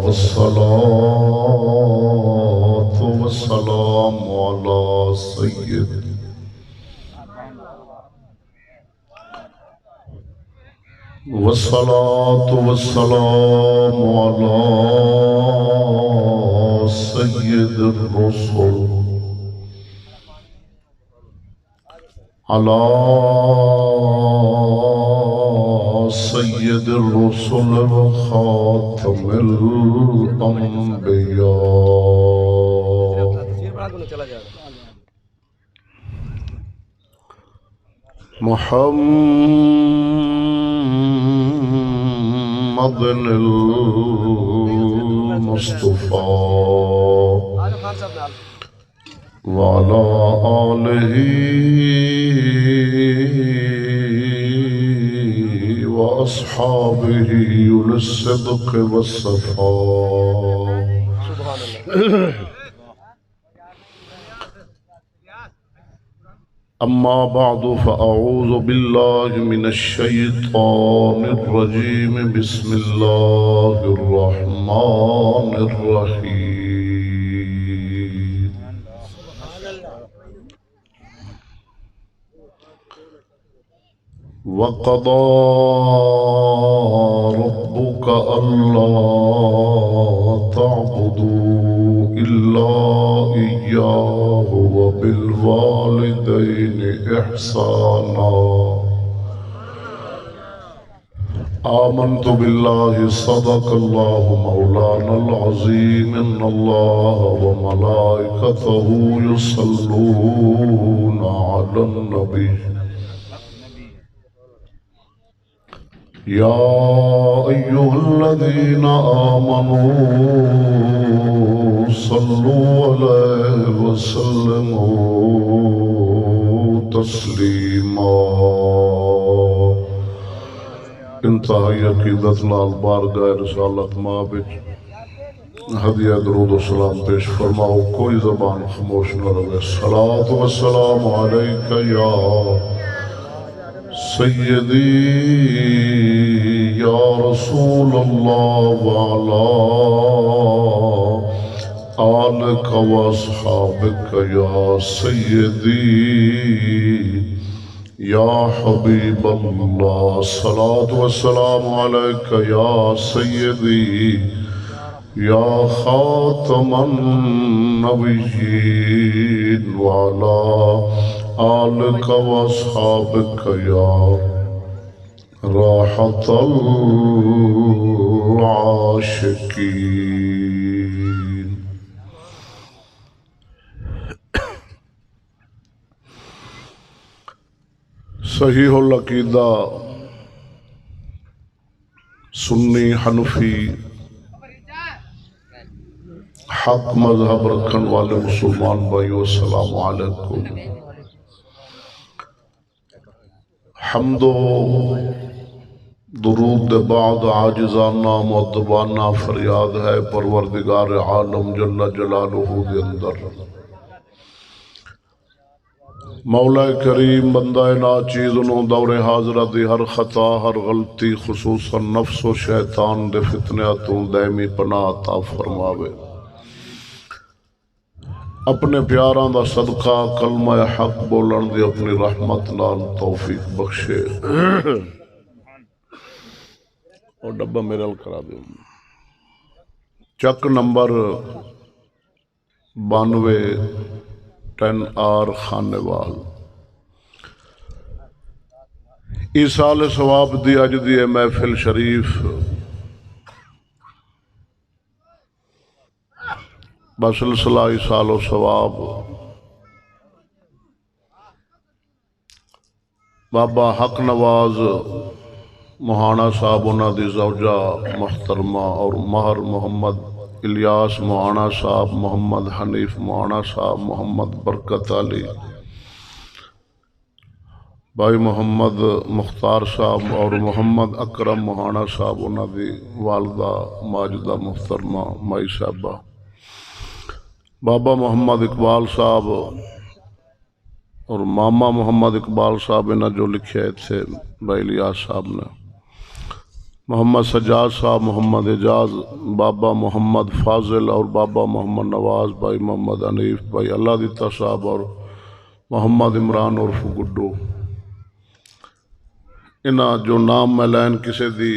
والصلاة والسلام على سيد والصلاة والسلام على سيد الرسل على سيد الرسل وخاتم الأنبياء محمد المصطفى وعلى آله وأصحابه أولي الصدق والصفاء أما بعد فأعوذ بالله من الشيطان الرجيم بسم الله الرحمن الرحيم وقضى ربك ألا تعبدوا إلا إياه وبالوالدين إحسانا آمنت بالله صدق الله مولانا العظيم إن الله وملائكته يصلون على النبي يا أيها الذين آمنوا صلوا عليه وسلموا تسليما انتہائی عقیدت نال بارگاہ رسالت مابج ہدیہ درود و سلام پیش فرماؤ کوئی زبان خاموش نہ رہے صلاۃ و سلام علیک یا سیدی یا رسول اللہ وعلا آلک و اصحابک یا سیدی یا حبیب اللہ صلاۃ و سلام علیک یا سیدی یا خاتم النبیین وعلا آلک و اصحابک یا راحت العاشقین صحیح العقیدہ سنی حنفی حق مذہب رکھن والے مسلمان بھائیو السلام علیکم حمد و درود دے بعد عاجزانہ مؤدبانہ فریاد ہے پروردگار عالم جل جلالہ دے اندر مولا کریم بندہ ناچیز انہوں دور حاضرہ دی ہر خطا ہر غلطی خصوصاً نفس و شیطان دے فتنیاتوں دائمی پناہ عطا فرماوے اپنے پیاراں دا صدقہ کلمہ حق بولن دی اپنی رحمت نال توفیق بخشے اور ڈبہ میرل کرا دیں چک نمبر 92 10R خانوال ایسال ثواب دی اج دی محفل شریف بسلسلہ ایسال و ثواب بابا حق نواز مہانا صاحب انہاں دی زوجہ محترمہ اور مہر محمد الیاس مہانا صاحب محمد حنیف مہانا صاحب محمد برکت علی بھائی محمد مختار صاحب اور محمد اکرم مہانا صاحب انہاں دی والدہ ماجدہ محترمہ مائی صاحبہ بابا محمد اقبال صاحب اور ماما محمد اقبال صاحب نے جو لکھے تھے بھائی الیاس صاحب نے محمد سجاد صاحب، محمد اعجاز، بابا محمد فاضل اور بابا محمد نواز، بھائی محمد حنیف، بھائی اللہ دیتا صاحب اور محمد عمران عرف گڈو، انہاں جو نام میں لین کسے دی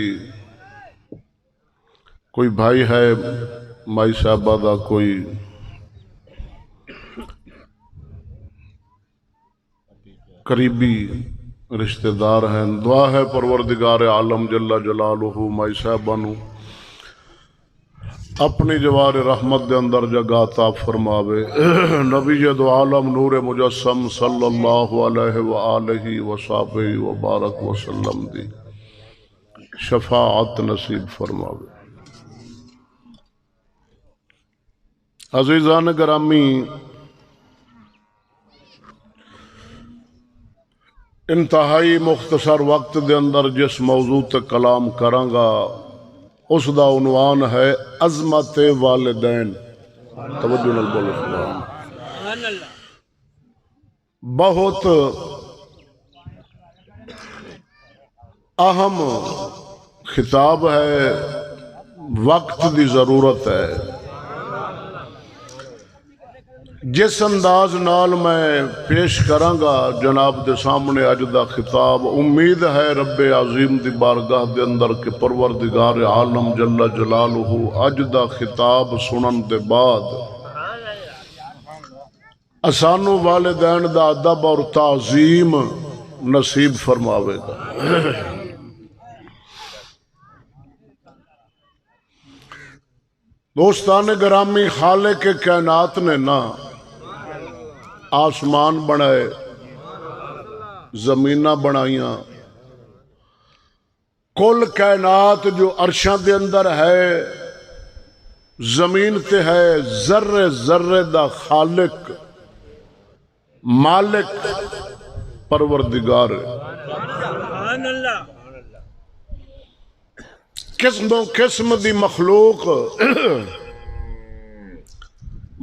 کوئی بھائی ہے مائی صاحبہ دا، کوئی قریبی رشتہ دار ہیں، دعا ہے پروردگار عالم جل جلالہ مائی صاحبہ نو اپنی جوار رحمت دے اندر جگہ عطا فرماوے۔ نبی دو عالم نور مجسم صلی اللہ علیہ وآلہ وصحبہ وبارک وسلم دی شفاعت نصیب فرماوے۔ عزیزان گرامی، انتہائی مختصر وقت دے اندر جس موضوع تے کلام کرانگا اس دا عنوان ہے عظمت والدین۔ توجہ نال بولو سبحان اللہ۔ بہت اہم خطاب ہے، وقت دی ضرورت ہے۔ جس انداز نال میں پیش کرانگا جناب دے سامنے اج دا خطاب، امید ہے رب عظیم دی بارگاہ دے اندر کہ پروردگار عالم جل جلالہ اج دا خطاب سنن دے بعد اسانو والدین دا ادب اور تعظیم نصیب فرماوے گا۔ دوستان گرامی، خالق کائنات نے نا آسمان بنائے، زمیناں بنائیاں، کل کائنات جو عرشاں دے اندر ہے، زمین تے ہے، ذرے ذرے دا خالق مالک پروردگار قسم دی مخلوق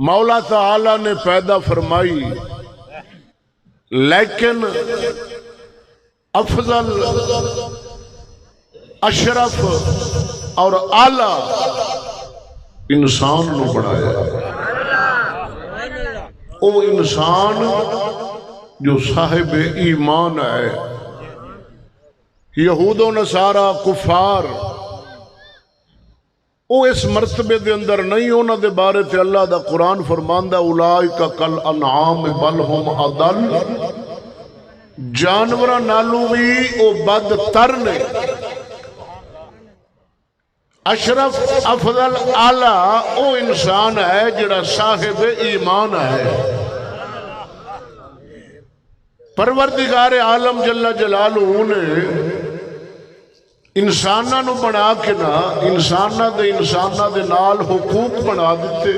مولا تعالی نے پیدا فرمائی، لیکن افضل، اشرف اور اعلی انسان نو بنایا۔ وہ انسان جو صاحب ایمان ہے۔ یہود و نصارہ کفار وہ اس مرتبے دے اندر نہیں، انہاں دے بارے تے اللہ دا قرآن فرماندا اولئک کل انعام بل ہم اضل، جانوراں نالوں بھی او بدتر نے۔ اشرف، افضل، اعلی او انسان ہے جڑا صاحب ایمان ہے۔ پروردگار عالم جل جلالہ نے انساناں نو بنا کے نا انساناں دے نال حقوق بنا دیتے،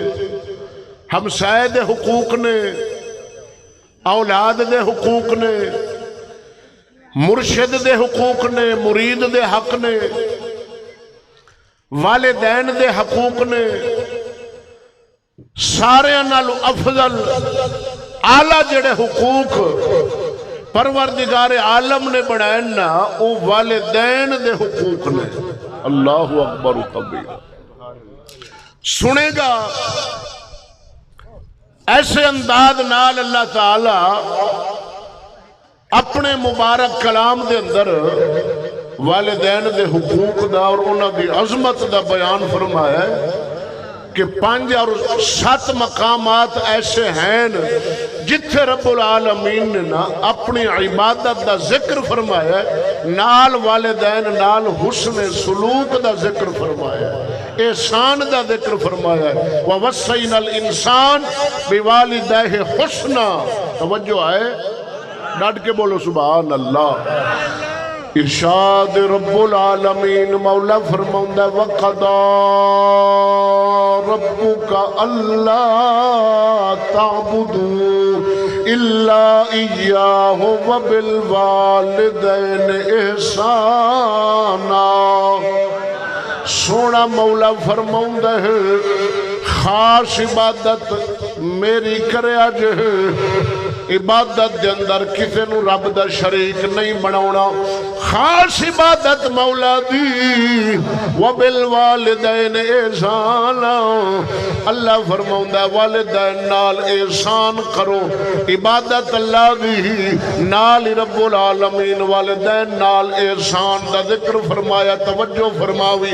ہمسائے دے حقوق نے، اولاد دے حقوق نے، مرشد دے حقوق نے، مرید دے حق نے، والدین دے حقوق نے، سارے نالو افضل اعلیٰ جڑے حقوق پروردگار عالم نے بنائے نا او والدین دے حقوق نے۔ اللہ اکبر کبیر۔ سنے گا ایسے انداز نال اللہ تعالی اپنے مبارک کلام دے اندر والدین دے حقوق دا اور انہاں دی عظمت دا بیان فرمایا ہے کہ 5 اور 7 مقامات ایسے ہیں جتھے رب العالمین نے نا اپنی عبادت دا ذکر فرمایا ہے، نال والدین نال حسن سلوک دا ذکر فرمایا ہے، احسان دا ذکر فرمایا ہے۔ وَوَصَّيْنَا الْإِنسَانَ بِوَالِدَيْهِ حُسْنًا۔ توجہ ہے، ڈٹ کے بولو سبحان اللہ۔ ارشاد رب العالمین مولا فرماؤں ہے وَقَضَى رَبُّكَ أَلَّا تَعْبُدُوا إِلَّا إِيَّاهُ وَبِالْوَالِدَيْنِ إِحْسَانًا۔ سونا مولا فرماؤں ہے خاص عبادت میری کرے آج عبادت دے اندر کسے نو رب دا شریک نہیں بناونا خاص عبادت مولا دی وبالوالدین احسانا اللہ فرماؤندا والدین نال احسان کرو عبادت اللہ دی نال رب العالمین والدین نال احسان دا ذکر فرمایا توجہ فرماوی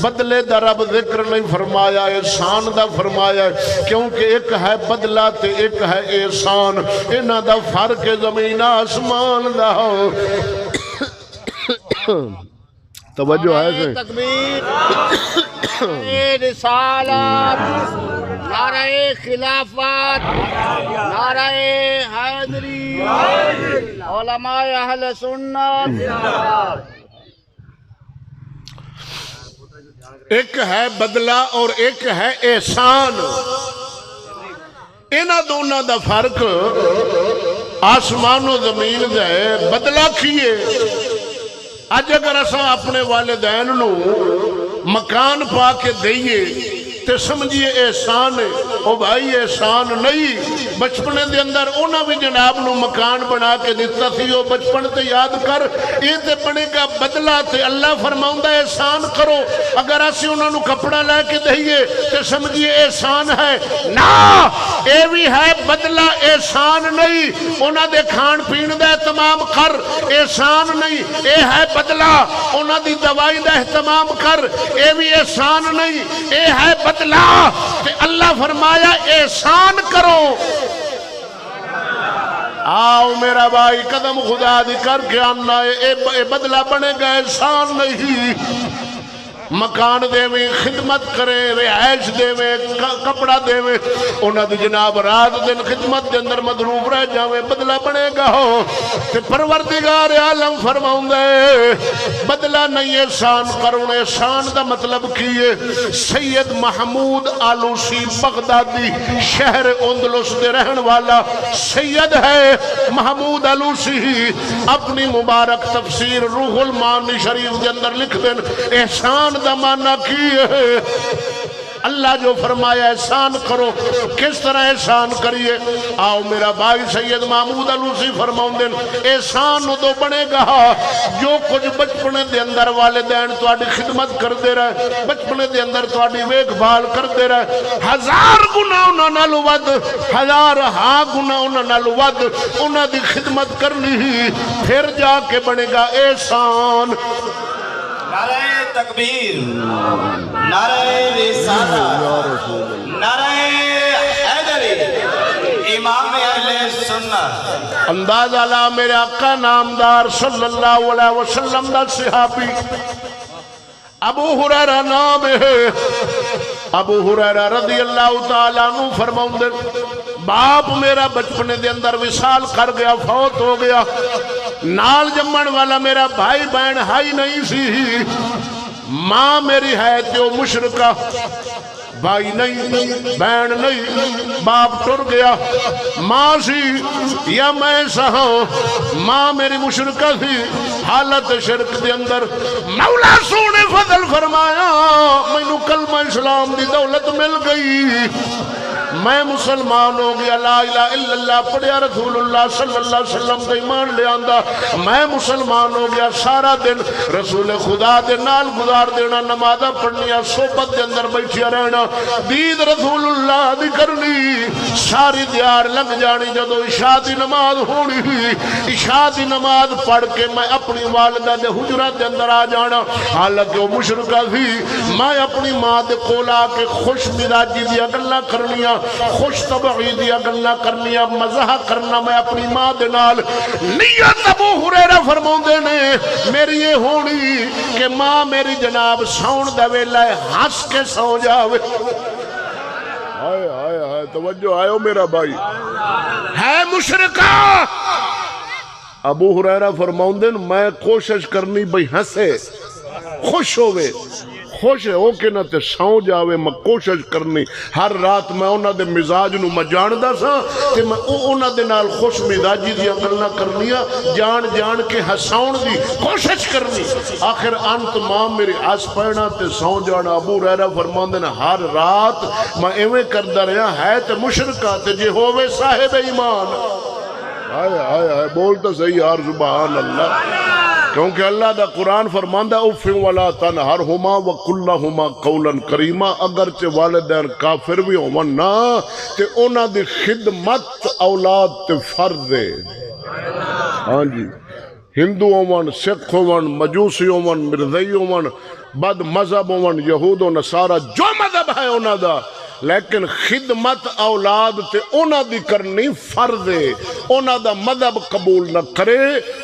بدلے دا رب ذکر نہیں فرمایا احسان دا فرمایا کیونکہ ایک ہے بدلہ تے ایک ہے احسان انہاں دا فرق زمین آسمان دا توجہ ہے سے تکبیر رسالت نعرہ خلافت نعرہ حیدری علماء اہل سنت ایک ہے بدلہ اور ایک ہے احسان انہاں دونوں دا فرق آسمان و زمین دے بدلہ کیے اج اگر اساں اپنے والدین نو مکان پا کے دئیے تے سمجھیے احسان ہے او بھائی احسان نہیں بچپنے دے اندر انہاں بھی جناب نو مکان بنا کے دیتا تھی او بچپن تے یاد کر یہ تے بنے گا بدلہ تے اللہ فرماؤندا احسان کرو اگر اسی انہاں نو کپڑا لے کے دئیے تے سمجھیے احسان ہے نا اے بھی ہے بدلہ احسان نہیں انہاں دے کھان پین دا اہتمام کر احسان نہیں اے ہے بدلہ انہاں دی دوائی دا اہتمام کر اے بھی احسان نہیں اے ہے بدلہ کہ اللہ فرمایا احسان کرو آؤ میرا بھائی قدم خدا دی کر کے آنا اے بدلہ بنے گا احسان نہیں مکان دے میں خدمت کرے رہائش دے میں کپڑا دے میں انہاں دی جناب رات دن خدمت دے اندر مدروف رہ جاویں بدلہ بنے گا ہو تے پروردگار عالم فرماؤں دے بدلہ نہیں احسان کروں احسان دا مطلب کیے سید محمود آلوسی بغدادی شہر اندلس دے رہن والا سید ہے محمود آلوسی اپنی مبارک تفسیر روح المعانی شریف دے اندر لکھ دیں احسان دا معنی کی ہے اللہ جو فرمایا احسان کرو کس طرح احسان کریے آؤ میرا بھائی سید محمود آلوسی فرماؤں دن احسان دو بنے گا جو کچھ بچپنے دے اندر والدین تواڈی خدمت کر دے رہے بچپنے دے اندر تواڈی ویک بھال کر دے رہے ہزار گناہ انہاں نال ود ہزار ہاں گناہ انہاں نال ود انہاں دی خدمت کرنی پھر جا کے بنے گا احسان نعرہ تکبیر نعرہ رسالت نعرہ حیدری امام اہل سنت انداز علا میرے آقا نامدار صلی اللہ علیہ وسلم دا صحابی ابو ہریرہ نام ہے ابو ہریرہ رضی اللہ تعالیٰ عنہ فرماؤں دے باپ میرا بچپنے دے اندر وصال کر گیا فوت ہو گیا نال جمن والا میرا بھائی بہن ہائی نہیں سی ماں میری ہے جو مشرکہ بھائی نہیں بہن نہیں باپ ٹر گیا ماں سی یا میں سہاں ماں میری مشرکہ تھی حالت شرک دے اندر مولا سونے فضل فرمایا میں نو کلمہ اسلام دی دولت مل گئی میں مسلمان ہو گیا لا الہ الا اللہ پڑھیا رسول اللہ صلی اللہ علیہ وسلم کا ایمان لے آندہ میں مسلمان ہو گیا سارا دن رسول خدا دے نال گزار دینا نمازہ پڑھنیا صحبت دے اندر بیٹھیا رہنا دید رسول اللہ دی کرنی ساری دیار لگ جانی جدو عشاء دی نماز ہونی عشاء دی نماز پڑھ کے میں اپنی والدہ دے حجرات دے اندر آ جانا حالانکہ وہ مشرکہ تھی میں اپنی ماں دے کولا کے خوش مزاجی دیا گلہ کرنیا خوش طبعی دیا گلہ کرنیا مزہ کرنا میں اپنی ماں دے نال نیت ابو ہریرہ فرماؤں دے نے میری یہ ہونی کہ ماں میری جناب سون دے ویلہ ہنس کے سو جاوے آئے آئے آئے توجہ آئے میرا بھائی ہے مشرکہ ابو ہریرہ فرماؤں دے میں کوشش کرنی بھئی ہنسے خوش ہوئے خوش ہو کے نہ تے ساؤں جاوے میں کوشش کرنی ہر رات میں انہاں دے مزاج نو میں جاندہ سا تے میں انہاں دے نال خوش مزاجی دیا گلنا کرنیا جان کے ہساؤن دی کوشش کرنی آخر انت ماں میری آس پڑنا تے ساؤں جانا ابو ہریرہ فرماندے نے ہر رات میں ایویں کردہ رہا ہے تے مشرکہ تے جے ہووے صاحب ایمان آئے آئے آئے بول تو صحیح یار سبحان اللہ. کیونکہ اللہ دا قرآن فرماندا اف ولا تنہرہما وقل لہما قولا کریما. اگرچہ والدین کافر بھی ہون نا تے انہاں دی خدمت اولاد تے فرض ہے. ہاں جی ہندو ہون سکھ ہون مجوسی ہون مرزئی ہون بد مذہب ہون یہود و نصارہ جو مذہب ہے انہاں دا لیکن خدمت اولاد تے انہاں دی کرنی فرض ہے. انہاں دا مذہب قبول نہ کرے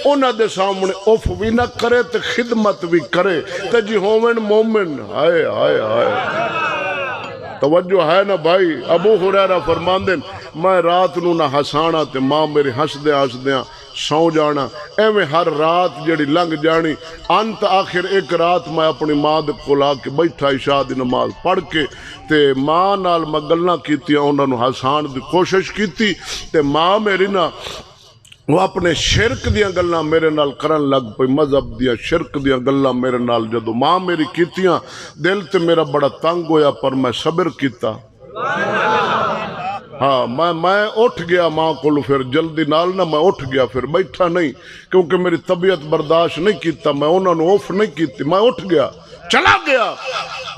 انہاں دے سامنے اف بھی نہ کرے تے خدمت بھی کرے تے جی ہومن مومن. ہائے ہائے ہائے توجہ ہے نا بھائی. ابو ہریرہ فرماندے میں رات نو نہ ہسانا تے ماں میری ہسدیاں ہسدیاں سو جانا. ایویں ہر رات جڑی لنگ جانی انت آخر ایک رات میں اپنی ماں دے کول آ کے بیٹھا عشاء دی نماز پڑھ کے تے ماں نال میں گلاں کیتیاں انہاں نو ہسان دی کوشش کیتی تے ماں میری نا وہ اپنے شرک دیاں گلاں میرے نال کرن لگ پئی. مذہب دیاں شرک دیاں گلاں میرے نال جدو ماں میری کیتیاں دل تے میرا بڑا تنگ ہویا پر میں صبر کیتا. ہاں میں اٹھ گیا ماں کو پھر جلدی نال نہ میں اٹھ گیا پھر بیٹھا نہیں کیونکہ میری طبیعت برداشت نہیں کیتا. میں انہوں نے اوف نہیں کیتی میں اٹھ گیا چلا گیا.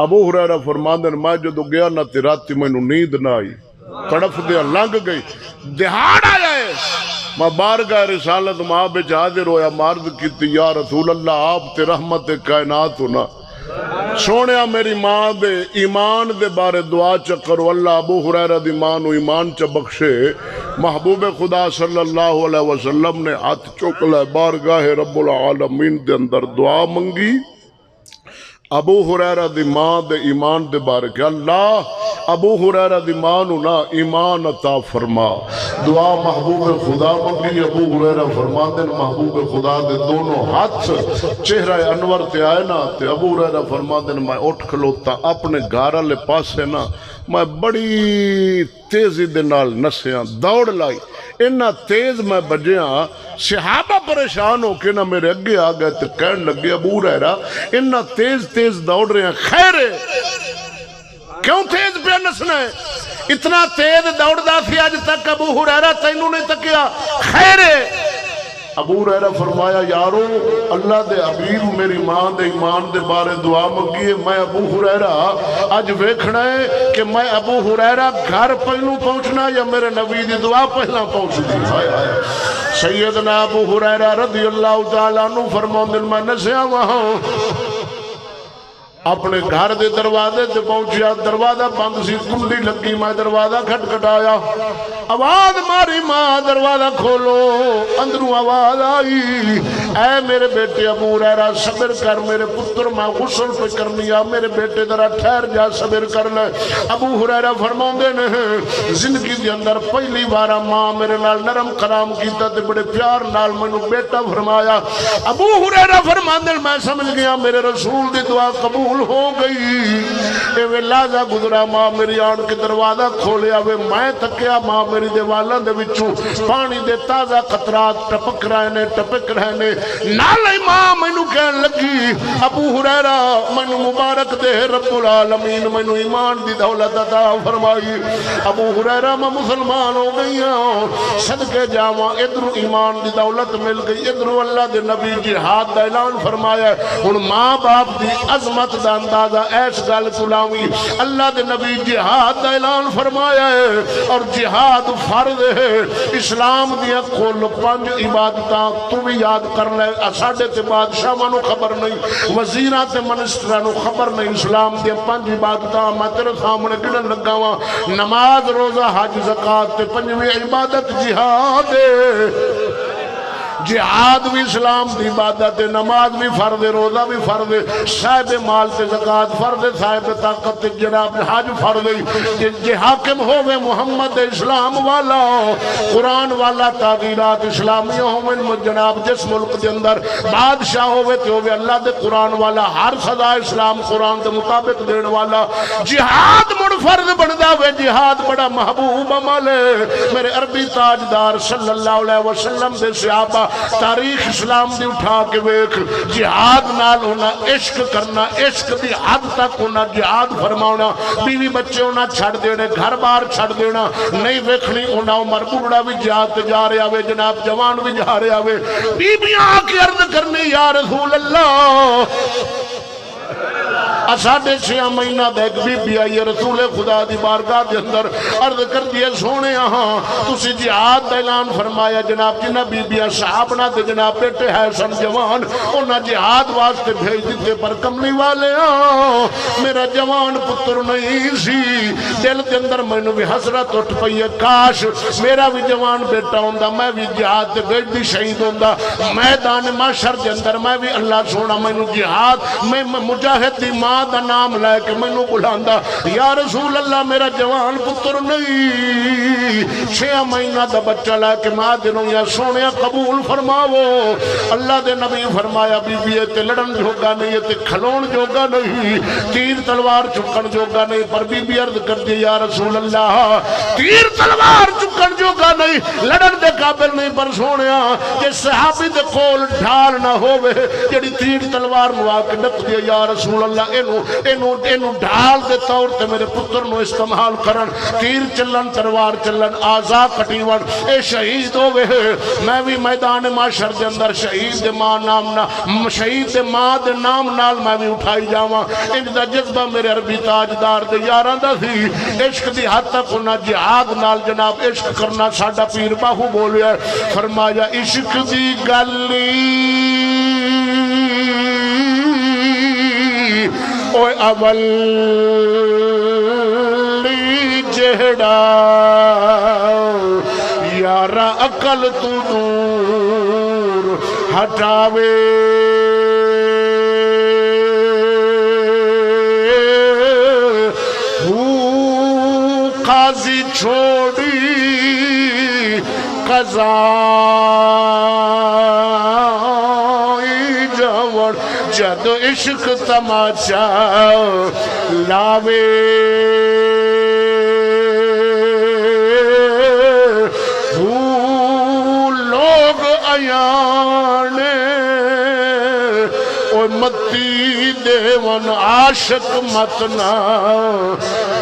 ابو ہریرہ فرماندے میں جدو گیا نہ تے راتی مینوں نیند نہ آئی تڑف دیا لنگ گئی. دہاڑ آیا ہے میں بارگاہ رسالت ماں بچ حاضر ہویا مرد کیتی یا رسول اللہ آپ تے رحمت کائنات ہونا سونیا میری ماں دے ایمان دے بارے دعا چکرو اللہ ابو ہریرہ دی ماں نو ایمان چ بخشے. محبوب خدا صلی اللہ علیہ وسلم نے ہاتھ چک لے بارگاہ رب العالمین دے اندر دعا منگی ابو ہریرہ دی ماں دے ایمان دے بارے کہ اللہ ابو ہریرہ دی ماں نو نا ایمان عطا فرما. دعا محبوب خدا منگی. ابو ہریرہ فرماندے محبوب خدا دے دونوں ہاتھ چہرہ انور تے آئے نا تے ابو ہریرہ فرماندے میں اٹھ کھلوتا اپنے گھر والے پاسے نا میں بڑی تیزی دے نال نسیاں دوڑ لائی. اتنا تیز میں بجیاں صحابہ پریشان ہو کے نہ میرے اگے آ گئے تے کہن لگے ابو ہریرہ اتنا تیز تیز دوڑ رہے ہیں خیر ہے کیوں تیز پہ نسنا ہے. اتنا تیز دوڑدا سی اج تک ابو ہریرہ تینوں نہیں تکیا خیر ہے. ابو ہریرہ فرمایا یارو اللہ دے حبیب میری ماں دے ایمان دے بارے دعا منگی ہے. میں ابو ہریرہ اج ویکھنا ہے کہ میں ابو ہریرہ گھر پہلوں پہنچنا یا میرے نبی دی دعا پہلا پہنچنی. ہائے ہائے سیدنا ابو ہریرہ رضی اللہ تعالیٰ عنہ فرماندے میں نسیا وہاں اپنے گھر دے دروازے تے پہنچیا دروازہ بند سی کنڈی لگی میں دروازہ کھٹکھٹایا آواز ماری ماں دروازہ کھولو. اندروں آواز آئی اے میرے بیٹے ابو ہریرہ صبر کر میرے پتر میں غسل پہ کرنی آ میرے بیٹے ذرا ٹھہر جا صبر کر لے. ابو ہریرہ فرماندے نے زندگی دے اندر پہلی بار ماں میرے نال نرم کلام کیتا تے بڑے پیار نال مینوں بیٹا فرمایا. ابو ہریرہ فرماندے میں سمجھ گیا میرے رسول دی دعا قبول ہو گئی. اے لازا گزرا ماں میری آن کے دروازہ کھولیا وے میں تکیا ماں میری دے والاں دے وچوں پانی دے تازہ قطرات ٹپک رہے نے نال ماں مینوں کہن لگی ابو ہریرہ مینوں مبارک دے رب العالمین مینوں ایمان دی دولت عطا فرمائی. ابو ہریرہ میں مسلمان ہو گئی ہوں صدقے جاواں ادھر ایمان دی دولت مل گئی ادھر اللہ دے نبی جہاد دا اعلان فرمایا. ہن ماں باپ دی عظمت دا اندازہ ایس گل تلاوی اللہ دے نبی جہاد دا اعلان فرمایا ہے اور جہاد فرض ہے. اسلام دیا کل 5 عبادتاں تو بھی یاد کر لے ساڈے تے بادشاہاں نو خبر نہیں وزیراں تے منسٹراں نو خبر نہیں. اسلام دیا 5 عبادتاں میں تیرے سامنے گنن لگا وا نماز روزہ حج زکات تے 5ویں عبادت جہاد ہے. جہاد بھی اسلام دی عبادت ہے نماز بھی فرض ہے روزہ بھی فرض ہے صاحب مال تے زکات فرض ہے صاحب طاقت تے جناب حج فرض ہے. جے حاکم ہوے محمد اسلام والا قرآن والا تعبیرات اسلامی ہوے جناب جس ملک دے اندر بادشاہ ہوے تے ہوے اللہ دے قرآن والا ہر سزا اسلام قرآن دے مطابق دین والا. جہاد مڑ فرض بندا ہوے جہاد بڑا محبوب عمل ہے. میرے عربی تاجدار صلی اللہ علیہ وسلم دے صحابہ تاریخ اسلام دی اٹھا کے ویکھ جہاد نال ہونا عشق کرنا عشق دی حد تک ہونا جہاد فرماؤنا بیوی بچے ہونا چھڑ دینے گھر بار چھڑ دینا نہیں ویکھنی ہونا عمر بوڑھا بھی جہاد جا رہا ہوئے جناب جوان بھی جا رہا ہوئے بیویاں آ کے عرض کرنی یا رسول اللہ ساڑھے 6 مہینہ دیکھ بی بی آئی رسول خدا دی بارگاہ دے اندر عرض کر دیئے سونے ہاں تسی جہاد دا اعلان فرمایا جناب جنہ بی بی صحابہ دے جناب بیٹے ہے سن جوان انہاں جہاد واسطے بھیج دیتے پر کملی والے ہاں میرا جوان پتر نہیں سی دل دے اندر میں نے بھی حسرت اٹھ پئی ہے کاش میرا بھی جوان بیٹا ہوندہ میں بھی جہاد دے بیٹھ دی شہید ہوندہ میدان معاشر دے اندر میں بھی اللہ سونا میں نے جہاد میں مجاہد دی ماں دا نام لے کے میں نے بلاندہ یا رسول اللہ میرا جوان پتر نہیں 6 مہینہ دا بچہ لے کے ماں دنوں یا سونے قبول فرماو اللہ دے نبی فرمایا بی بی تے لڑن جوگا نہیں تے کھلون جوگا نہیں تیر تلوار چکن جوگا نہیں پر بی بی عرض کر دی یا رسول اللہ تیر تلوار چکن جوگا نہیں لڑن دے قابل نہیں پر سونے کہ صحابی دے کول ڈھال نہ ہوئے جڑی تیر تلوار نوا کے ڈک دیا یا رسول اللہ اینو ڈھال دے طور تے میرے پتر نو استعمال کرن تیر چلن تلوار چلن آزا کٹیون اے شہید ہوئے میں بھی میدان معاشر دے اندر شہید دے ماں نام شہید دے ماں دے نام نال میں بھی اٹھائی جاواں ان دا جذبہ میرے عربی تاجدار دے یاراں دا سی عشق دی حد تک ہونا جہاد نال جناب عشق کرنا ساڈا پیر باہو بولیا فرمایا عشق دی گلی اوے اول جہڑا یارا عقل تو دور ہٹاوے قاضی چھوڑی قضائی جوڑ جد عشق تماشا لاوے لوگ ایانے اور متی دیون عاشق متنا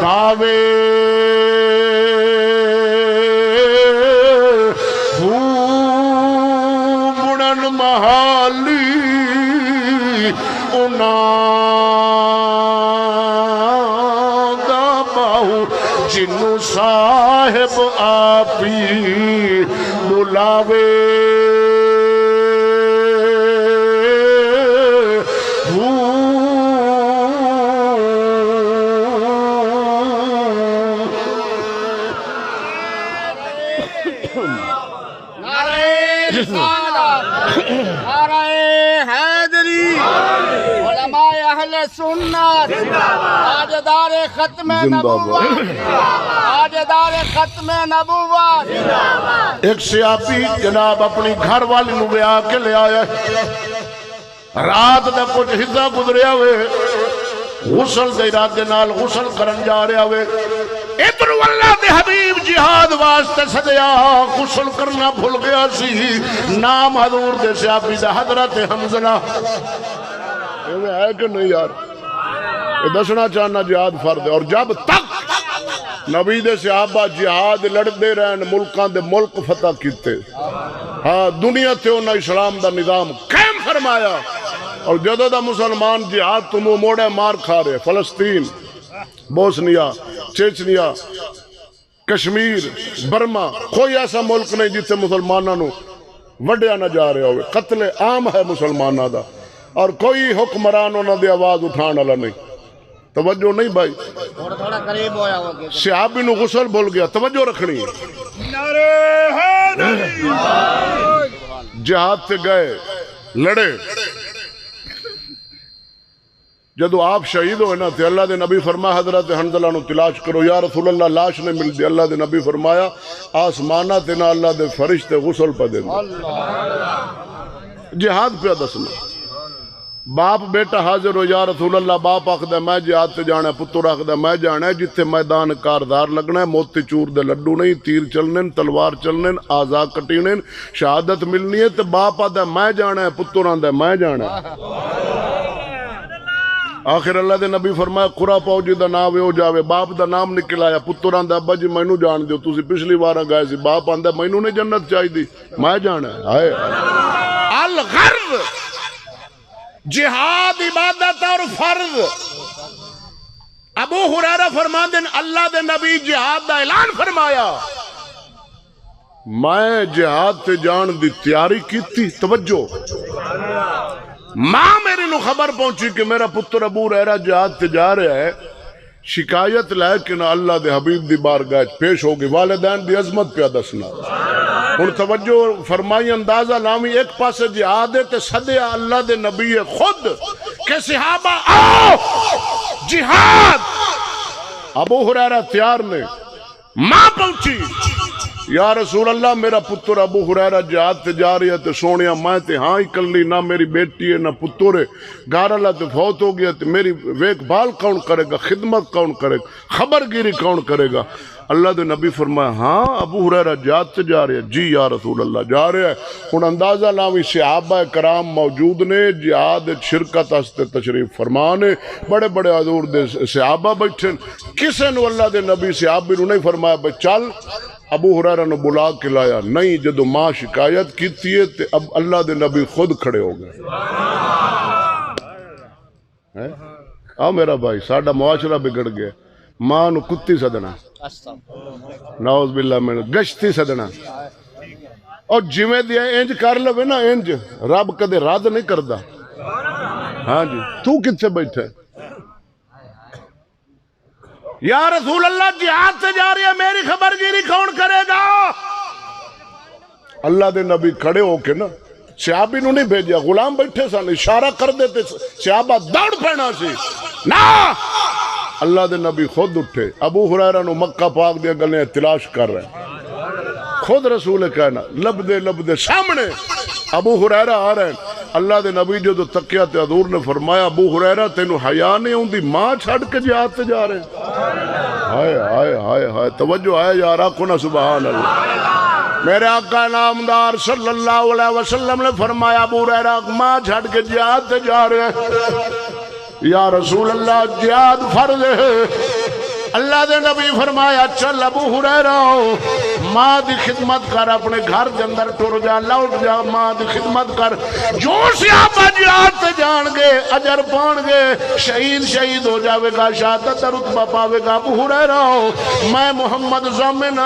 باوے بڑن محالی دا باہو جنو صاحب آپی بلاوے سنت تاجدار ختم نبوت تاجدار ختم نبوت ایک سیاپی جناب اپنی گھر والی نو بیاہ کے لے آیا رات دا کچھ حصہ گزریا ہوئے غسل دے ارادے نال غسل کرن جا رہا ہوئے ادھر اللہ دے حبیب جہاد واسطے سدیا غسل کرنا بھول گیا سی نام حضور دے سیاپی دا حضرت حنظلہ ہے کہ نہیں یار یہ دسنا چاہنا جہاد فرد ہے اور جب تک نبی دے صحابہ جہاد لڑتے رہن ملکاں دے ملک فتح کیتے ہاں دنیا تے انہاں اسلام دا نظام قائم فرمایا اور جدو دا مسلمان جہاد تو منہ موڑے مار کھا رہے فلسطین بوسنیا چیچنیا کشمیر برما کوئی ایسا ملک نہیں جتے مسلمانوں نو وڈیا نہ جا رہے ہوئے قتل عام ہے مسلمانہ دا اور کوئی حکمران انہوں نے آواز اٹھان والا نہیں توجہ نہیں بھائی تھوڑا قریب ہویا ہوگا صحابی نو غسل بول گیا توجہ رکھنی جہاد تے گئے لڑے جدو آپ شہید ہوئے نا تے اللہ دے نبی فرمایا حضرت حنظلہ نو تلاش کرو یا رسول اللہ لاش نہیں مل دی اللہ دے نبی فرمایا آسمانہ تے نا اللہ دے فرشتے غسل پہ دیں جہاد پہ دسنا باپ بیٹا حاضر ہو یا رسول اللہ باپ آخدا میں جہاد تے جانا ہے پتر آخدا میں جانا ہے جتھے میدان کاردار لگنا ہے موتی چور دے لڈو نہیں تیر چلنے تلوار چلنے آزا کٹینے شہادت ملنی ہے تے باپ آخدا میں جانا ہے پتر آندا میں جانا ہے آخر اللہ دے نبی فرمایا قرا پاؤ جی دا نام ہو جاوے باپ دا نام نکل آیا پتر آندا ابا جی مینوں جان دیو تسی پچھلی وار گئے سی باپ آندا مینوں نہیں جنت چاہیے میں جانا ہے ہائے الغرض جہاد عبادت اور فرض ابو ہریرہ فرماندے اللہ دے نبی جہاد دا اعلان فرمایا میں جہاد تے جان دی تیاری کیتی توجہ ماں میری نو خبر پہنچی کہ میرا پتر ابو ہریرہ جہاد تے جا رہا ہے شکایت لے کہ نہ اللہ دے حبیب دی بارگاہ پیش ہوگی والدین دی عظمت پہ دسنا ہن توجہ فرمائی اندازہ لامی ایک پاس جہاد تے صدیا اللہ دے نبی خود کہ صحابہ آؤ جہاد ابو ہریرہ تیار نے ماں پہنچی یا رسول اللہ میرا پتر ابو ہریرہ جہاد تے جا رہی ہے تے سونیا میں تے ہاں ہی کلی نہ میری بیٹی ہے نہ پتر ہے گھر اللہ تے فوت ہو گیا تے میری ویک بال کون کرے گا خدمت کون کرے گا خبر گیری کون کرے گا اللہ دے نبی فرمایا ہاں ابو ہریرہ جہاد تے جا رہے ہیں جی یا رسول اللہ جا رہے ہیں ہن اندازہ لاوی صحابہ کرام موجود نے جہاد شرکت واسطے تشریف فرمانے بڑے بڑے حضور دے صحابہ بیٹھے کسے نو اللہ دے نبی صحابی نو نہیں فرمایا بھئی چل ابو ہریرہ نے بلا کے لایا نہیں جدو ماں شکایت کیتی ہے تے اب اللہ دے نبی خود کھڑے ہو گئے آ میرا بھائی ساڈا معاشرہ بگڑ گیا ماں نو کتی سدنا نعوذ باللہ میں گشتی سدنا اور جویں دیا انج کر لوے نا انج رب کدے رد نہیں کردا ہاں جی تو کتنے بیٹھے یا رسول اللہ جہاد سے جا رہی ہے میری خبر گیری کون کرے گا اللہ دے نبی کھڑے ہو کے نا صحابی نو نہیں بھیجیا غلام بیٹھے سن اشارہ کر دیتے صحابہ دوڑ پینا سی نا اللہ دے نبی خود اٹھے ابو ہریرہ نو مکہ پاک دیا گلیں تلاش کر رہے ہیں خود رسول کہنا لب دے سامنے ابو ہریرہ آ رہے ہیں اللہ دے نبی جو تو تکیا تے حضور نے فرمایا ابو ہریرہ تینو حیا نہیں ہوندی ماں چھڑ کے جہاد تے جا رہے ہیں ہائے ہائے ہائے ہائے توجہ ہے یار آکھو نا سبحان اللہ میرے آقا نامدار صلی اللہ علیہ وسلم نے فرمایا ابو ہریرہ ماں چھڑ کے جہاد تے جا رہے ہیں یا رسول اللہ جہاد فرض ہے اللہ دے نبی فرمایا چل ابو ہریرہ ماں دی خدمت کر اپنے گھر کے اندر ٹر جا لوٹ جا ماں دی خدمت کر جو صحابہ جہاد تے جان گے اجر پان گے شہید ہو جاوے گا شہادت رتبہ پاوے گا ابو ہریرہ میں محمد ضامن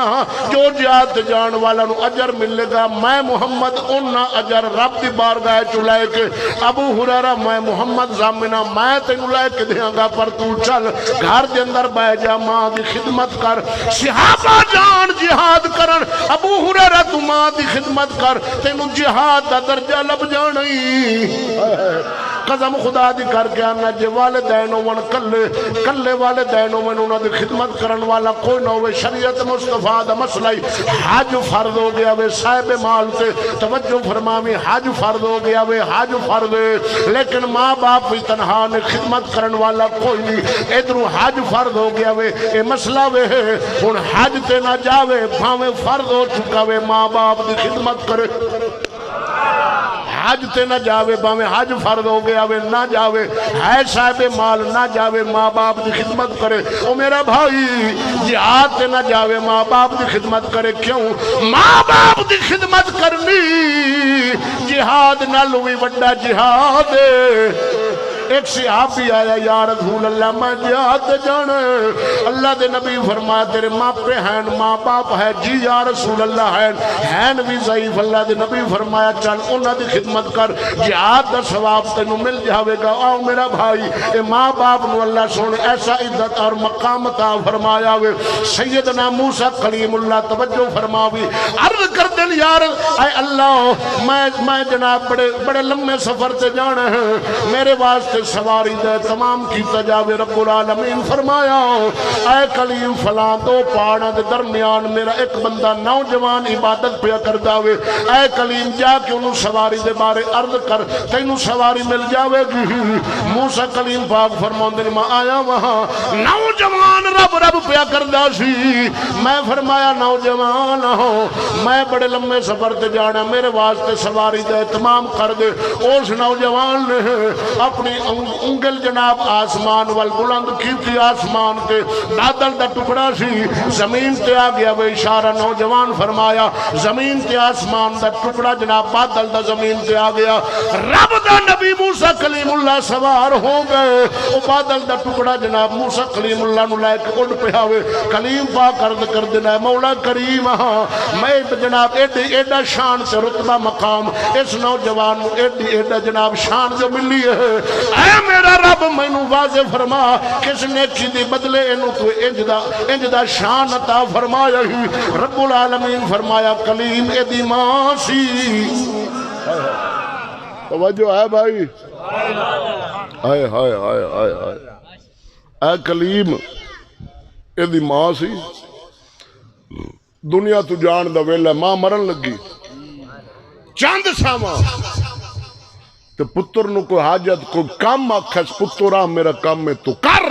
جو جہاد تے جان والا نو اجر ملے گا میں محمد انہا اجر رب دی بارگاہ چلائے کے ابو ہریرہ میں محمد ضامن میں تینو لائے کے دیاں گا پر تو چل گھر کے اندر بہ جا ماں دی خدمت کر صحابہ جان جہاد کرن ابو ہریرہ تو ماں دی خدمت کر تینو جہاد دا درجہ لب جانی قسم خدا دی کر کے آنا جے والدینوں من کلے والدینوں من انہوں دی خدمت کرن والا کوئی نہ ہوئے شریعت مصطفیٰ دا مسئلہ حج فرض ہو گیا وے صاحب مال سے توجہ فرماوی حج فرض ہو گیا وے حج فرض لیکن ماں باپ بھی تنہا نے خدمت کرن والا کوئی نہیں ادھروں حج فرض ہو گیا وے اے مسئلہ وے ان حج تے نہ جاوے بھاوے فرض ہو چکا وے ماں باپ دی خدمت کرے حج تے نہ جاوے باویں حج فرض ہو گیا وے نہ جاوے ہے صاحب مال نہ جاوے ماں باپ دی خدمت کرے او میرا بھائی جہاد تے نہ جاوے ماں باپ دی خدمت کرے کیوں ماں باپ دی خدمت کرنی جہاد نہ لوی وڈا جہاد ایک صحابی آیا یا رسول اللہ میں جہاد جانا اللہ دے نبی فرمایا تیرے ماں پہ ہیں ماں باپ ہے جی یا رسول اللہ ہیں بھی ضعیف اللہ دے نبی فرمایا چل انہاں دی خدمت کر جہاد دا ثواب تینوں مل جاوے گا آؤ میرا بھائی اے ماں باپ نو اللہ سونے ایسا عزت اور مقام عطا فرمایا وے سیدنا موسیٰ کلیم اللہ توجہ فرماوی عرض کر دل یار اے اللہ میں جناب بڑے لمبے سفر سے جانا ہے میرے واسطے تے سواری دے تمام کیتا جاوے رب العالمین فرمایا اے کلیم فلاں دو پہاڑاں دے درمیان میرا ایک بندہ نوجوان عبادت پیا کردا وے اے کلیم جا کے انہوں سواری دے بارے عرض کر تینوں سواری مل جاوے گی موسیٰ کلیم پاک فرماندے نے میں آیا وہاں نوجوان رب پیا کردا سی میں فرمایا نوجوان ہو میں بڑے لمبے سفر تے جانا میرے واسطے سواری دے اہتمام کر دے اس نوجوان نے اپنی انگل جناب آسمان وال بلند کیتی آسمان تے بادل دا ٹکڑا سی زمین تے آ گیا وہ اشارہ نوجوان فرمایا زمین تے آسمان دا ٹکڑا جناب بادل دا زمین تے آ گیا رب دا نبی موسیٰ کلیم اللہ سوار ہو گئے وہ بادل دا ٹکڑا جناب موسیٰ کلیم اللہ نو لے کے اڑ پہ آوے کلیم پاک عرض کر دینا ہے مولا کریم ہاں میں جناب ایڈا شان سے رتبہ مقام اس نوجوان نو ایڈا جناب شان جو ملی ہے اے میرا رب میں نو واضح فرما کس نیکی دی بدلے انو تو انجدہ شان عطا فرمایا ہی رب العالمین فرمایا کلیم ایدی ماں سی توجہ ہے بھائی آئے آئے آئے آئے آئے اے کلیم ایدی ماں سی دنیا تو جان دا ویلہ ماں مرن لگی چاند ساما تو پتر نو کوئی حاجت کوئی کام آکھس پترہ میرا کام میں تو کر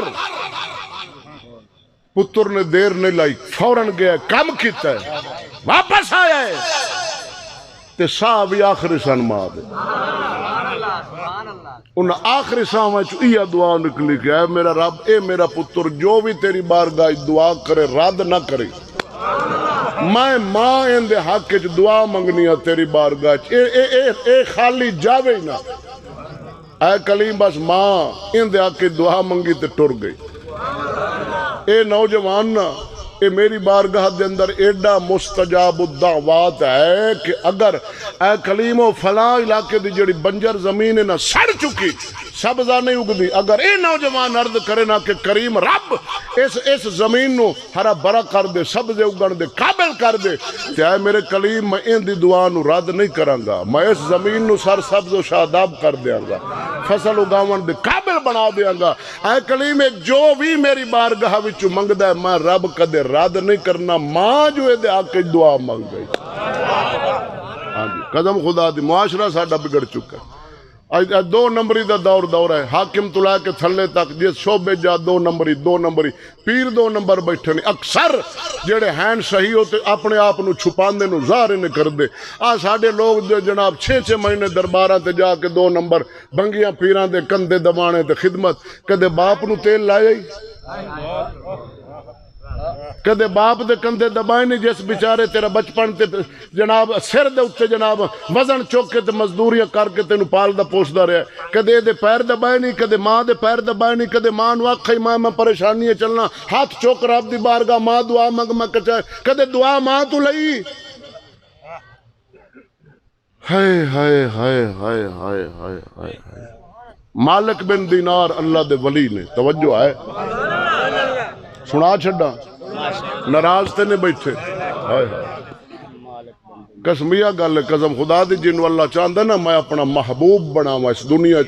پتر نے دیر نہیں لائی فوراں گیا کام کیتا ہے واپس آیا ہے تے صاحبی آخری سن ماں دے انہاں آخری سامنے چوئیہ دعا نکلی کہ اے میرا رب اے میرا پتر جو بھی تیری بارگاہ دعا کرے رد نہ کرے میں ماں ان دے حق کے دعا منگنی ہے تیری بارگاہ اے خالی جاوے ہی نہ اے کلیم بس ماں ان دے حق کے دعا منگی تے ٹر گئی اے نوجوان نا اے میری بارگاہ دے اندر ایڈا مستجاب الدعوات ہے کہ اگر اے کلیم و فلاں علاقے دی جڑی بنجر زمین ہے نا سڑ چکی سبزہ نہیں اگدی اگر اے نوجوان عرض کرے نا کہ کریم رب اس زمین نو ہرا برا کر دے سبزے اگن دے قابل کر دے تے اے میرے کلیم میں ان دی دعا نو رد نہیں کروں گا میں اس زمین نو سر سبز و شاداب کر دیاں گا فصل اگاون دے قابل بنا دیاں گا اے کلیم جو بھی میری بارگاہ وچوں منگدا ہے میں رب کدے رد نہیں کرنا ماں جو دے آکے دعا مانگ گئی ہاں جی قدم خدا دی معاشرہ ساڈا بگڑ چکا ہے دو نمبری دا دور ہے حاکم تو لے کے تھلے تک جس شعبے جا دو نمبری پیر دو نمبر بیٹھے نہیں اکثر جڑے ہیں صحیح ہوتے اپنے آپ نو چھپاندے نو ظاہر نہیں کر دے ساڈے لوگ جو جناب 6 مہینے درباراں تے جا کے 2 نمبر بنگیاں پیراں دے کندے دبانے تے خدمت کدے باپ نو تیل لائے کدے باپ دے کندے دبائے نہیں جس بیچارے تیرا بچپن تے جناب سر دے اتے جناب وزن چوک کے تے مزدوریاں کر کے تینو پال دا پوچھدا رہا کدے دے پیر دبائے نہیں کدے ماں دے پیر دبائے نہیں کدے ماں نو آکھے ماں میں پریشانی ہے چلنا ہاتھ چوک رب دی بارگاہ ماں دعا منگ کچا کدے دعا ماں تو لئی ہائے ہائے ہائے ہائے ہائے ہائے ہائے مالک بن دینار اللہ دے ولی نے توجہ ہے سنا چھڑا ناراض تے نے بیٹھے قسمیہ گل ہے قسم خدا دی جنو اللہ چاہتا ہے نا میں اپنا محبوب بناواں اس دنیا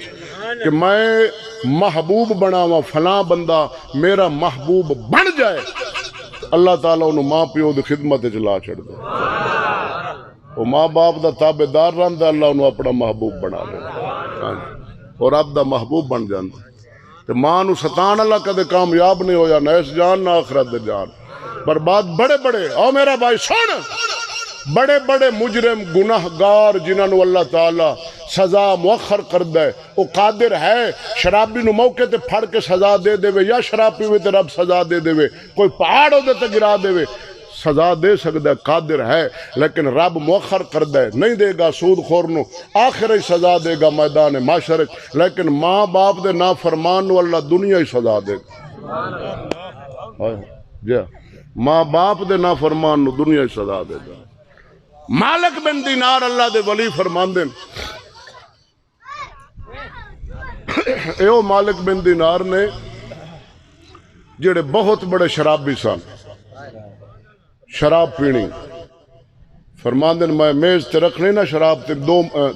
کہ میں محبوب بناواں فلاں بندہ میرا محبوب بن جائے اللہ تعالیٰ انہوں ماں پیو دی خدمت چلا چھڑ دے وہ ماں باپ دا تابعدار رہندا اللہ انہوں اپنا محبوب بنا دے اور اب دا محبوب بن جاندا تے ماں نو ستان اللہ کدے کامیاب نہیں ہویا نہ اس جان نہ آخرت دے جان برباد بڑے او میرا بھائی سن بڑے مجرم گناہگار جنہاں نو اللہ تعالی سزا مؤخر کردہ ہے وہ قادر ہے شرابی نو موقع تے پھڑ کے سزا دے دے وے یا شراب پیوے تے رب سزا دے دے وے کوئی پہاڑ ہو دے تے گرا دے وے سزا دے سکتا ہے قادر ہے لیکن رب مؤخر کردہ ہے نہیں دے گا سود خور نو آخر ہی سزا دے گا میدان معاشر لیکن ماں باپ دے نافرمان نو اللہ دنیا ہی سزا دے گا جی ماں باپ دے نافرمان نو دنیا ہی سزا دے گا مالک بن دینار اللہ دے ولی فرمان دیں ایو مالک بن دینار نے جڑے بہت بڑے شرابی سن شراب پینی فرمان دن میں میز تے رکھنے نا شراب تے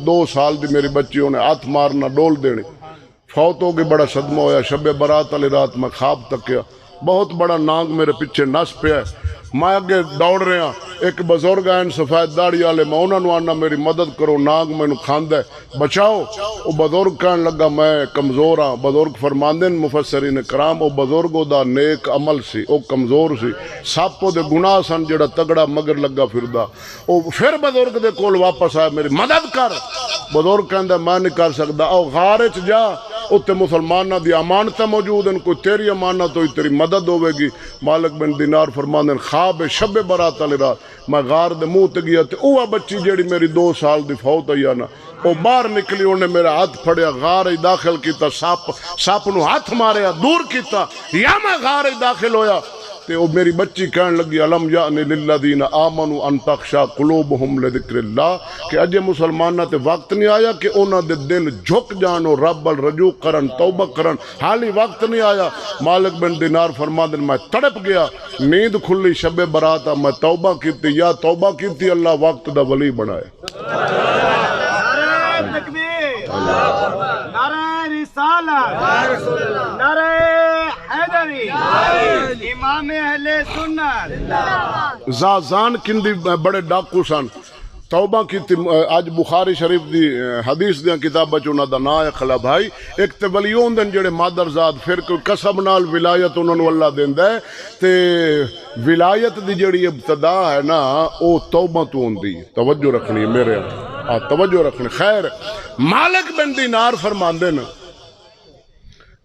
2 سال دی میری بچیوں نے ہاتھ مارنا ڈول دینی فوت ہو گئی، بڑا صدمہ ہویا. شب برات والی رات میں خواب تکیا، بہت بڑا ناگ میرے پیچھے نس پیا ہے. میں اگے دوڑ رہا، ایک بزرگ آئے سفید داڑھی والے، میں انہوں نے آنا میری مدد کرو، ناگ مینوں کھاندا ہے، بچاؤ. وہ بزرگ کہنے لگا میں کمزور ہاں. بزرگ فرماندے نے مفسرین کرام، وہ بزرگ دا نیک عمل سی، وہ کمزور سی، سپ دے گناہ سن جڑا تگڑا مگر لگا پھردا. وہ پھر بزرگ دے کول واپس آیا، میری مدد کر. بزرگ کہندا میں نہیں کر سکدا. او غار وچ جا، اتنے مسلمانوں دی امانت موجود ہیں، کوئی تیری امانت ہوئی تیری مدد ہوے گی. مالک بن دینار فرماندے خواب شب برات والی رات میں غار دے منہ تے گیا تے اوہ بچی جیڑی میری 2 سال دی فوت ہوئی نا، وہ باہر نکلی، انہیں میرا ہاتھ پھڑیا، غار داخل کیتا، سپ نو ہاتھ ماریا، دور کیتا، یا میں غار داخل ہویا تے وہ میری بچی کہنے لگی الم یأن للذین آمنوا ان تخشع قلوبہم لذکر اللہ، کہ اجے مسلمانہ تے وقت نہیں آیا کہ انہاں دے دل جھک جان اور رب الرجوع کرن، توبہ کرن، حالی وقت نہیں آیا. مالک بن دینار فرماندے میں تڑپ گیا، نیند کھلی، شب برات میں توبہ کیتی، یا توبہ کیتی اللہ وقت دا ولی بنائے. نعرہ تکبیر، نعرہ رسالت، نعرہ حیدری، امام اہل سنت. زازان کندی بڑے ڈاکو سن، توبہ کیتی. اج بخاری شریف دی حدیث دیاں کتاباں چ انہاں دا نام ہے خلا بھائی. ایک تے ولیون دن جڑے مادرزاد، پھر کوئی قسم نال ولایت انہاں نو اللہ دیندا ہے، تے ولایت دی جڑی ابتدا ہے نا او توبہ تو ہوندی ہے. توجہ رکھنی ہے میرے، توجہ رکھنی. خیر، مالک بن دینار فرماندے نے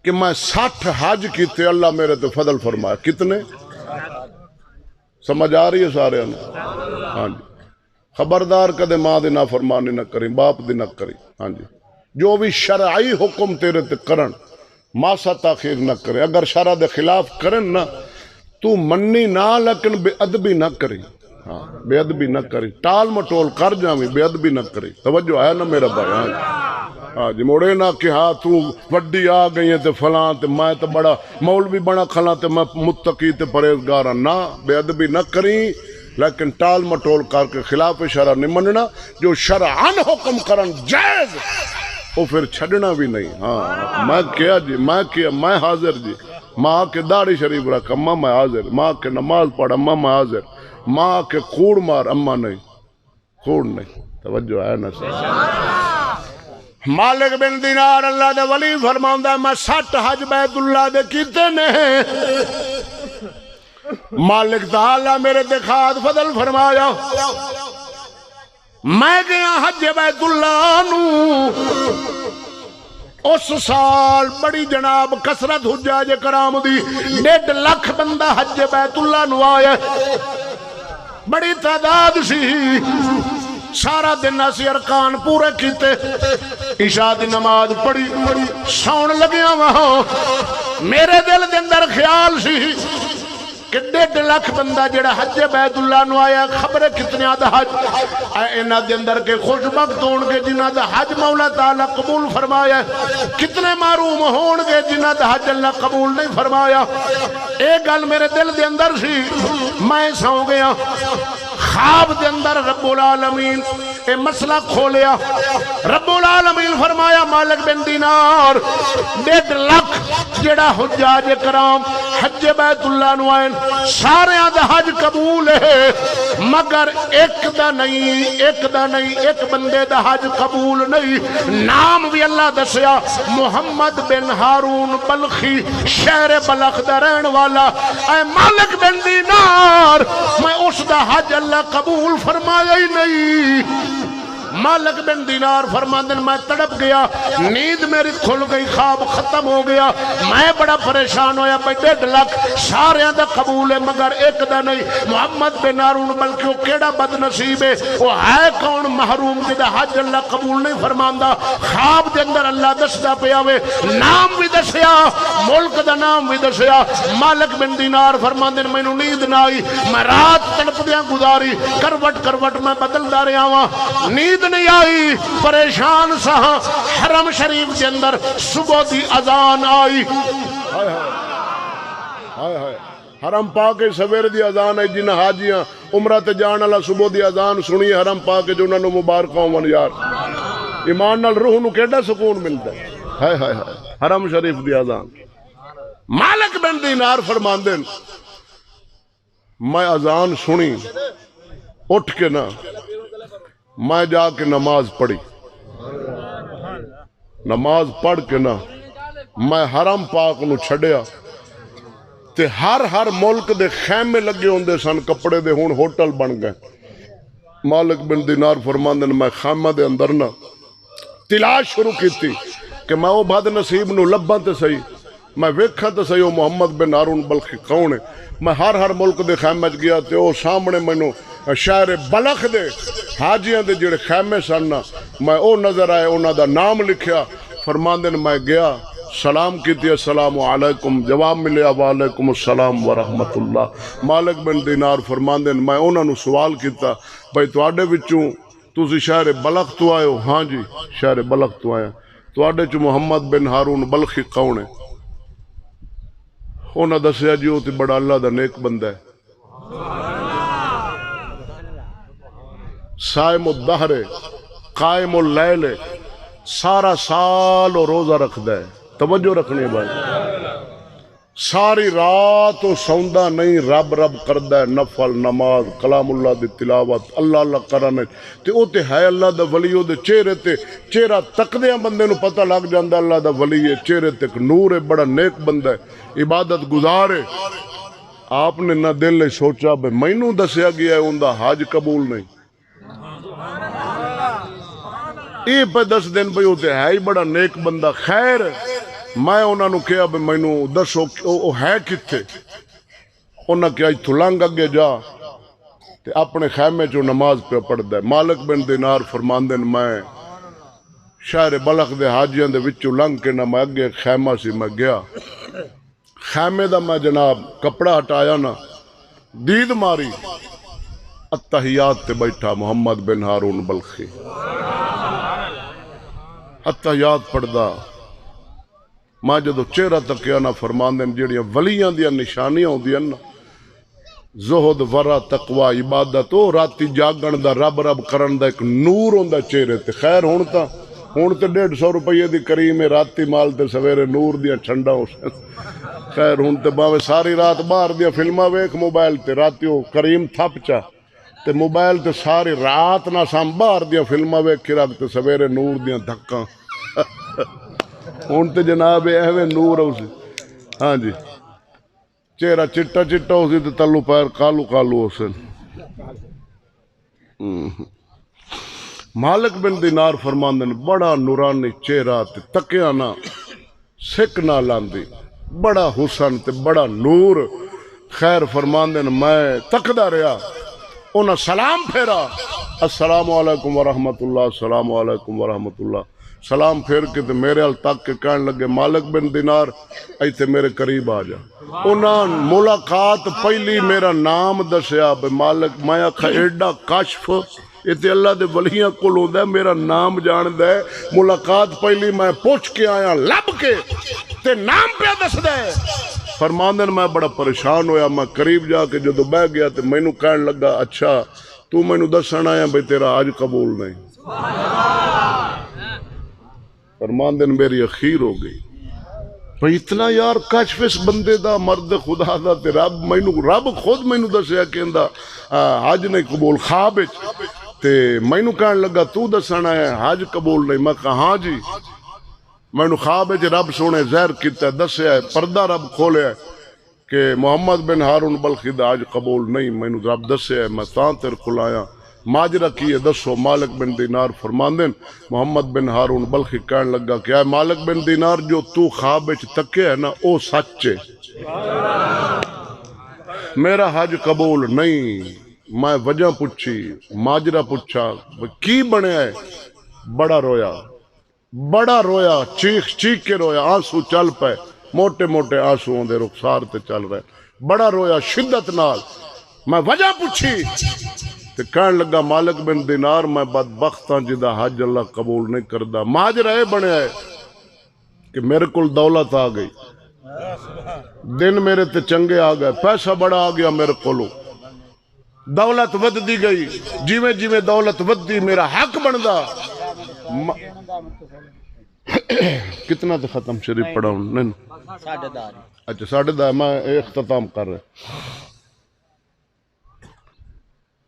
کہ میں 60 حج کیتے، اللہ میرے تے فضل فرمایا. کتنے؟ سمجھ آ رہی ہے سارے نے؟ ہاں جی. خبردار کدے ماں دی نافرمانی نہ کریں، باپ دی نہ کریں. ہاں جی. جو بھی شرعی حکم تیرے تے کرن، ماسا تاخیر نہ کریں. اگر شرع دے خلاف کرن نا تو منی نہ، لیکن بے ادبی نہ کریں. ہاں، بے ادبی نہ کریں، ٹال مٹول کر جاویں، بے ادبی نہ کریں. توجہ ہے نا میرا بھائی؟ ہاں جی. ہاں جی. موڑے نہ کہ ہاں تو وڈی آ گئی ہے تے فلاں تے میں تے بڑا مولوی بنا کھلا تے میں متقی تے پرہیزگار ہاں. نہ، بے ادبی نہ کریں، لیکن ٹال مٹول کر کے خلاف شرع نہیں مننا. جو شرعن حکم کرن جائز، وہ پھر چھڑنا بھی نہیں. ہاں، میں کیا جی، میں حاضر جی. ماں کے داڑھی شریف رکھ، اماں میں حاضر. ماں کے نماز پڑھ، اماں میں حاضر. ماں کے کوڑ مار، اماں نہیں، کوڑ نہیں. توجہ ہے نا سر؟ مالک بن دینار اللہ دے ولی فرماؤندا میں 60 حج بیت اللہ دے کیتے نے. مالک تعالی میرے تے خاص فضل فرمایا. میں گیا حج بیت اللہ نو، اس سال بڑی جناب کثرت حجاج کرام دی، 1.5 لاکھ بندہ حج بیت اللہ نو آیا، بڑی تعداد سی. سارا دن اسی ارکان پورے کیتے، عشاء دی نماز پڑھی، سون لگیا وہاں. میرے دل دے اندر خیال سی کہ 1.5 لاکھ بندہ جڑا حج بیت اللہ نو آیا، خبر کتنے دا حج انہاں دے اندر کے خوش بخت ہون گے جنہاں دا حج مولا تعالی قبول فرمایا، کتنے محروم ہون گے جنہاں دا حج اللہ قبول نہیں فرمایا. ایک گل میرے دل دے اندر سی. میں سو گیا، خواب دے اندر رب العالمین اے مسئلہ کھولیا. رب العالمین فرمایا مالک بن دینار 1.5 لاکھ جڑا حجاج کرام حج بیت اللہ نو آئے، سارے دا حج قبول ہے، مگر ایک دا نہیں، ایک بندے دا حج قبول نہیں. نام بھی اللہ دسیا، محمد بن ہارون بلخی، شہر بلخ دا رہن والا. اے مالک بن دینار، میں اس دا حج اللہ قبول فرمایا ہی نہیں. مالک بن دینار فرماندن میں تڑپ گیا، نیند میری کھل گئی، خواب ختم ہو گیا. میں بڑا پریشان ہویا، بھئی 1.5 لاکھ سارے دا قبول ہے مگر ایک دا نہیں. محمد بن ہارون بلکہ وہ کیڑا بد نصیب ہے، وہ ہے کون محروم جدا حج اللہ قبول نہیں فرماندا. خواب دے اندر اللہ دسدا پیا وے، نام بھی دسیا، ملک دا نام بھی دسیا. مالک بن دینار فرماندن مینوں نیند نہ آئی، میں رات تڑپدیاں گزاری، کروٹ میں بدلدا رہا ہاں، نیند نہیں آئی، پریشان سا. حرم شریف کے اندر صبح دی اذان آئی. حرم پاک سویر دی اذان ہے. جنہ حاجیاں عمرہ تے جان والا صبح دی اذان سنی حرم پاک جو انہاں نو مبارک ہون یار. ایمان نال روح نو کیڑا سکون ملدا ہے. ہائے ہائے ہائے حرم شریف دی اذان مالک بن دینار فرماندے میں اذان سنی اٹھ کے نا میں جا کے نماز پڑھی نماز پڑھ کے نا میں حرم پاک نو چھڑیا تے ہر ملک دے خیمے لگے ہوندے سن کپڑے دے ہون ہوٹل بن گئے مالک بن دینار فرماندے میں خیمہ دے اندر نا تلاش شروع کی تھی کہ میں وہ بد نصیب نو لباں تے صحیح میں ویکھاں تے صحیح وہ محمد بن ہارون بلخی کون ہے میں ہر ملک دے خیمے گیا تے وہ سامنے مینوں شہر بلخ دے حاجیاں دے جڑے خیمے سن میں او نظر آئے انہاں دا نام لکھیا فرماندے میں گیا سلام کیتی السلام علیکم جواب ملیا وعلیکم السلام ورحمت اللہ مالک بن دینار فرماندے میں انہاں نو سوال کیتا بھائی تواڈے وچوں تسی شہر بلخ تو آئے ہو ہاں جی شہر بلخ تو آیا تواڈے چ محمد بن ہارون بلخی کون ہے انہاں دسیا جی وہ تے بڑا اللہ دا نیک بندہ ہے صائم الدہر قائم اللیل سارا سال وہ روزہ رکھدا ہے توجہ رکھنے بھائی ساری رات وہ سوندا نہیں رب کردا ہے نفل نماز کلام اللہ دی تلاوت اللہ اللہ کرنے تے او تے ہے اللہ دا ولی او دے چہرے تے چہرہ تکدیاں بندے نو پتہ لگ جاندا اللہ دا ولی ہے چہرے تے نور ہے بڑا نیک بندہ ہے عبادت گزار ہے آپ نے نہ دل نے سوچا بے مینوں دسیا گیا ہے اوندا حج قبول نہیں یہ پہ 10 دن بھئی ہوتے ہے ہی بڑا نیک بندہ خیر میں انہوں نے کہا بھئی مینوں دسو وہ ہے کتھے انہوں نے کہا تو لنگ اگے جا تے اپنے خیمے چو نماز پہ پڑھ دے مالک بن دینار فرماندن میں شہر بلخ دے حاجیاں دے وچو لنگ کے نہ میں اگے خیمہ سی میں گیا خیمے دا میں جناب کپڑا ہٹایا نا دید ماری اتحیات تے بیٹھا محمد بن ہارون بلخی اتحیات پڑھدا میں جدو چہرہ تکیا نا فرماندن جڑیاں ولیاں دیاں نشانیاں ہوندیاں نا زہد ورا تقوی عبادت او راتی جاگن دا رب کرن دا ایک نور ہوندا چہرے تے خیر ہن تے 150 روپے دی کریم راتی مال تے سویرے نور دیاں ٹھنڈا ہو خیر ہن تے باویں ساری رات باہر دیاں فلماں ویکھ موبائل تے راتی او کریم تھپ چا تے موبائل تے ساری رات نہ سام باہر دیاں فلماں ویکھ کے رکھ تے سویرے نور دیاں دھکاں ہن تے جناب ایویں نور ہو سی ہاں جی چہرہ چٹا ہو سی تے تلو پیر کالو ہو سن مالک بن دینار فرماندن بڑا نورانی چہرہ تے تکیا نا سکھ نہ لاندی بڑا حسن تے بڑا نور خیر فرماندن میں تکدا رہا انہاں سلام پھیرا السلام علیکم ورحمت اللہ السلام علیکم ورحمت اللہ سلام پھیر کے تے میرے ال تک کے کہنے لگے مالک بن دینار ایتھے میرے قریب آ جا انہاں ملاقات پہلی میرا نام دسیا بے مالک میں آکھا ایڈا کشف یہ تے اللہ دے ولیاں کول ہوندا ہے میرا نام جاندا ہے ملاقات پہلی میں پوچھ کے آیا لب کے تے نام پہ دسدا ہے فرماندن میں بڑا پریشان ہویا میں قریب جا کے جدو بہ گیا تے مینوں کہن لگا اچھا تو مینوں دسن آیا بھئی تیرا آج قبول نہیں فرماندن میری اخیر ہو گئی بھئی اتنا یار کشف اس بندے دا مرد خدا دا تے رب خود مینوں دسیا کہندا حج نہیں قبول خواب وچ تے مینوں کہن لگا تو دسن آیا حج قبول نہیں میں کہا ہاں جی مینوں خواب وچ رب سونے ظاہر کیتا دسیا ہے پردہ رب کھولیا کہ محمد بن ہارون بلخی دا حج قبول نہیں مینوں رب دسیا ہے میں تاں تیرے کول آیا ماجرا کی ہے دسو مالک بن دینار فرماندن محمد بن ہارون بلخی کہنے لگا کہ اے مالک بن دینار جو تو خواب وچ تکے ہے نا او سچ ہے میرا حج قبول نہیں میں وجہ پوچھی ماجرا پوچھا کی بنیا ہے بڑا رویا چیخ کے رویا آنسو چل پے موٹے آنسو دے رخسار تے چل رہے بڑا رویا شدت نال میں وجہ پوچھی تے کہن لگا مالک بن دینار میں بدبخت ہاں جدا حج اللہ قبول نہیں کردا ماجرا اے بنیا ہے کہ میرے کول دولت آ گئی دن میرے تے چنگے آ گئے پیسہ بڑا آ گیا میرے کولو دولت ودی گئی جیویں دولت ودی میرا حق بندا کتنا تو ختم شریف پڑھاؤں نہیں اچھا 10:30 میں اختتام کر رہا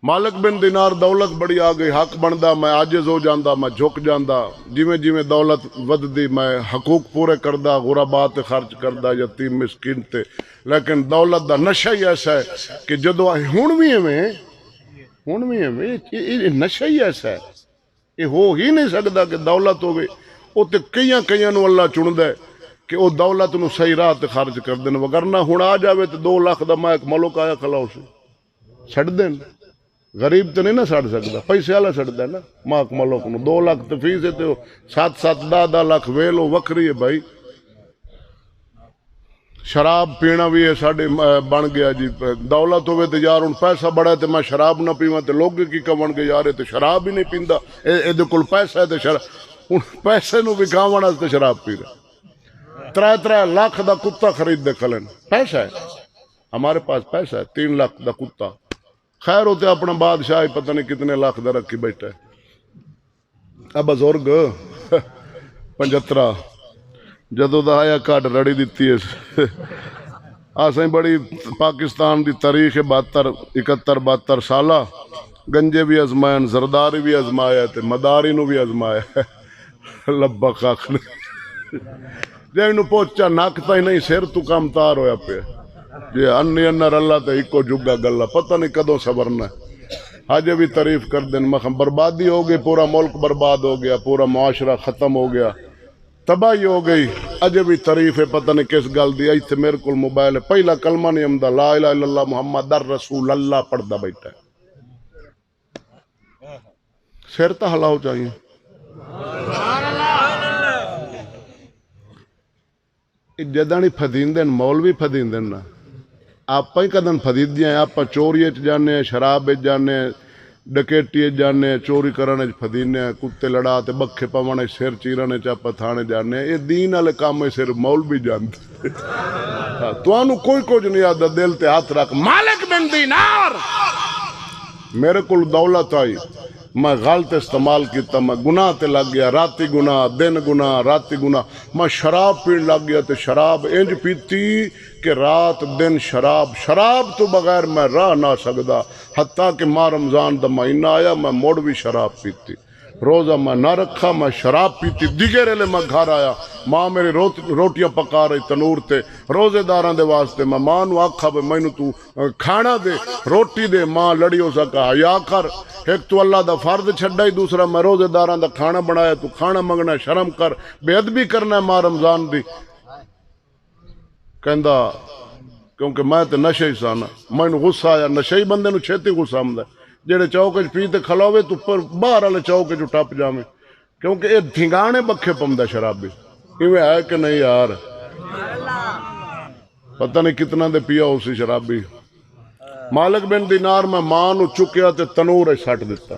مالک بن دینار دولت بڑی آ گئی حق بندا میں عاجز ہو جاندا میں جھک جاندا جویں جویں دولت وددی میں حقوق پورے کردا غربا تے خرچ کردا یتیم مسکین تے لیکن دولت دا نشہ ہی ایسا ہے کہ جدو ہن بھی یہ نشہ ہی ایسا ہے یہ ہو ہی نہیں سکدا کہ دولت ہوگی وہ تے کئیاں نو اللہ چندا ہے کہ وہ دولت نو صحیح راہ تے خرچ کر دین وگرنہ ہن آ جاوے تے 2 لاکھ دا میں ایک ملک آیا کھلا اسی چھڈ دین غریب تو نہیں نہ سڑ سکتا پیسے والا سڑتا ہے نا ماک ملک نو 2 لاکھ تو فیس ہے تو 7 10 لاکھ ویلو وکری ہے بھائی شراب پینا بھی ہے ساڈے بن گیا جی دولت ہوئے تو یار ہوں پیسہ بڑا ہے تو میں شراب نہ پیواں تو لوگ کی کون گے یار تو شراب ہی نہیں پیندا یہ کول پیسہ ہے تو شراب ہوں پیسے نو وکاون واسطے شراب پی رہا 3 لاکھ دا کتا خرید دے کھلن پیسہ ہے ہمارے پاس پیسہ ہے 3 لاکھ دا کتا خیر ہوتے اپنا بادشاہ پتہ نہیں کتنے لاکھ دا رکھی بیٹھا ہے اب بزرگ 75 جدو دا آیا کاٹ رڑی دیتی ہے آسائیں بڑی پاکستان دی تاریخ 71 سالہ گنجے بھی ازمائن زرداری بھی ازمایا تے مداری نو بھی ازمایا لبا کاکھ نے جے انو پوچھا ناکتا ہی نہیں سیر تو کام تار ہویا پہ جی انی انر اللہ تے ایکو جگہ گلہ پتہ نہیں کدوں صبرنا ہے حاجے بھی تعریف کر دیں مخم بربادی ہو گئی پورا ملک برباد ہو گیا پورا معاشرہ ختم ہو گیا تباہی ہو گئی اجے بھی تعریف ہے پتہ نہیں کس گل دی ایتھے میرے کول موبائل ہے پہلا کلمہ نہیں آمدا لا الہ الا اللہ محمد رسول اللہ پڑھدا بیٹھا ہے سر تو ہلاؤ چاہیے جدانی فدیندن مولوی فدیندن نا آپ ہی کدن فدیدیاں ہیں آپ چوری جانے شراب جانے ڈکیٹی جانے چوری کرنے فدینے کتے لڑاتے بکھے پوانے سر چیرنے چاپا تھانے جانے یہ دین والے کام صرف مولوی جانتے تو آنو کوئی کچھ نہیں آتا دل تے ہاتھ رکھ مالک بن دینار میرے کول دولت آئی میں غلط استعمال کیتا میں گناہ تے لگ گیا راتی گناہ دن گناہ راتی گناہ میں شراب پین لگ گیا تے شراب انج پیتی کہ رات دن شراب تو بغیر میں رہ نہ سکدا حتیٰ کہ ماہ رمضان دا مہینہ آیا میں موڑ بھی شراب پیتی روزہ میں نہ رکھا میں شراب پیتی دیگرے لے میں گھر آیا ماں میری روٹیاں پکا رہی تنور تے روزے داراں دے واسطے میں ماں نو آکھا بے مینوں تو کھانا دے روٹی دے ماں لڑی ہو سکا حیا کر ایک تو اللہ دا فرض چھڈا ہی دوسرا میں روزے داراں دا کھانا بنایا تو کھانا منگنا شرم کر بے ادبی کرنا ہے ماہ رمضان دی کہندا کیونکہ میں تے نشے ہی سانا مینوں غصہ آیا نشے ہی بندے نو چھتی غصہ آمدا جڑے چوک وچ پی تے کھلاوے تو پر باہر والے چوک وچ ٹپ جاویں کیونکہ اے دھنگانے بکھے پمدا شرابی ایویں ہے کہ نہیں یار پتہ نہیں کتنا دے پیا اسی شرابی مالک بن دینار میں ماں نو چکیا تے تنور وچ سٹ دتا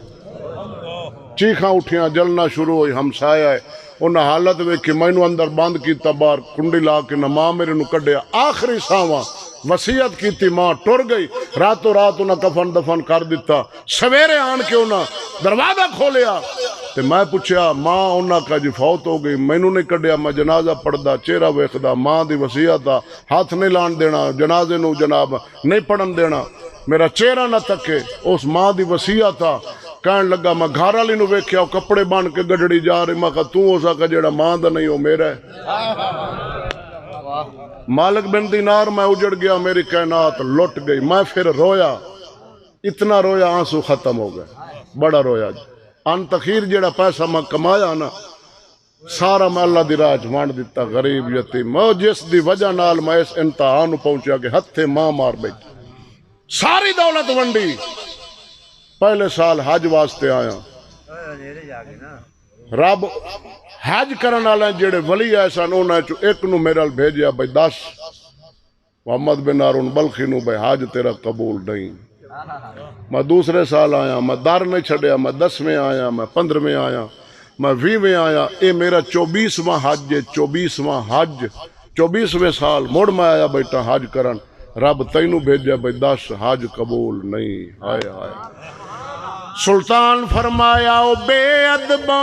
چیخاں اٹھیاں جلنا شروع ہوئی ہمسایا ہے انہاں حالت ویکھی مینوں اندر بند کیتا باہر کنڈی لا کے نہ ماں میرے نو کڈیا آخری ساواں وصیت کیتی ماں ٹر گئی راتوں رات انہاں کفن دفن کر دیتا سویرے آن کے انہاں دروازہ کھولیا تے میں پوچھیا ماں انہاں کا جی فوت ہو گئی مینوں نہیں کڈیا میں جنازہ پڑھدا چہرہ ویکھدا ماں دی وصیت آ ہاتھ نہیں لان دینا جنازے نو جناب نہیں پڑھن دینا میرا چہرہ نہ تکے اس ماں دی وصیت آ کہن لگا میں گھر والی نو ویکھیا کپڑے بن کے گڈڑی جا رہی میں کہا تو ہو سکا جیڑا ماں دا نہیں ہو میرا ہے مالک بن دینار میں اجڑ گیا میری کائنات لٹ گئی میں پھر رویا اتنا رویا آنسو ختم ہو گئے بڑا رویا ان تخیر جیڑا پیسہ میں کمایا نا سارا میں اللہ دی راہ وانڈ دیتا غریب یتیم میں جس دی وجہ نال میں اس انتہا نو پہنچیا کہ ہتھے ماں مار بیٹھی ساری دولت ونڈی پہلے سال حج واسطے آیا رب حج کرن والے جڑے ولی ایسا انہاں چوں ایک نو میرے ال بھیجیا بھائی 10 محمد بن ہارون بلخی نو بھائی حج تیرا قبول نہیں میں دوسرے سال آیا میں در نہیں چھڈیا میں 10ویں آیا میں 15ویں آیا میں 20ویں آیا اے میرا 24واں حج ہے 24واں حج 24ویں سال مڑ میں آیا بیٹا حج کرن رب تینوں بھیجیا بھائی 10 حج قبول نہیں ہائے ہائے سلطان فرمایا او بے ادباں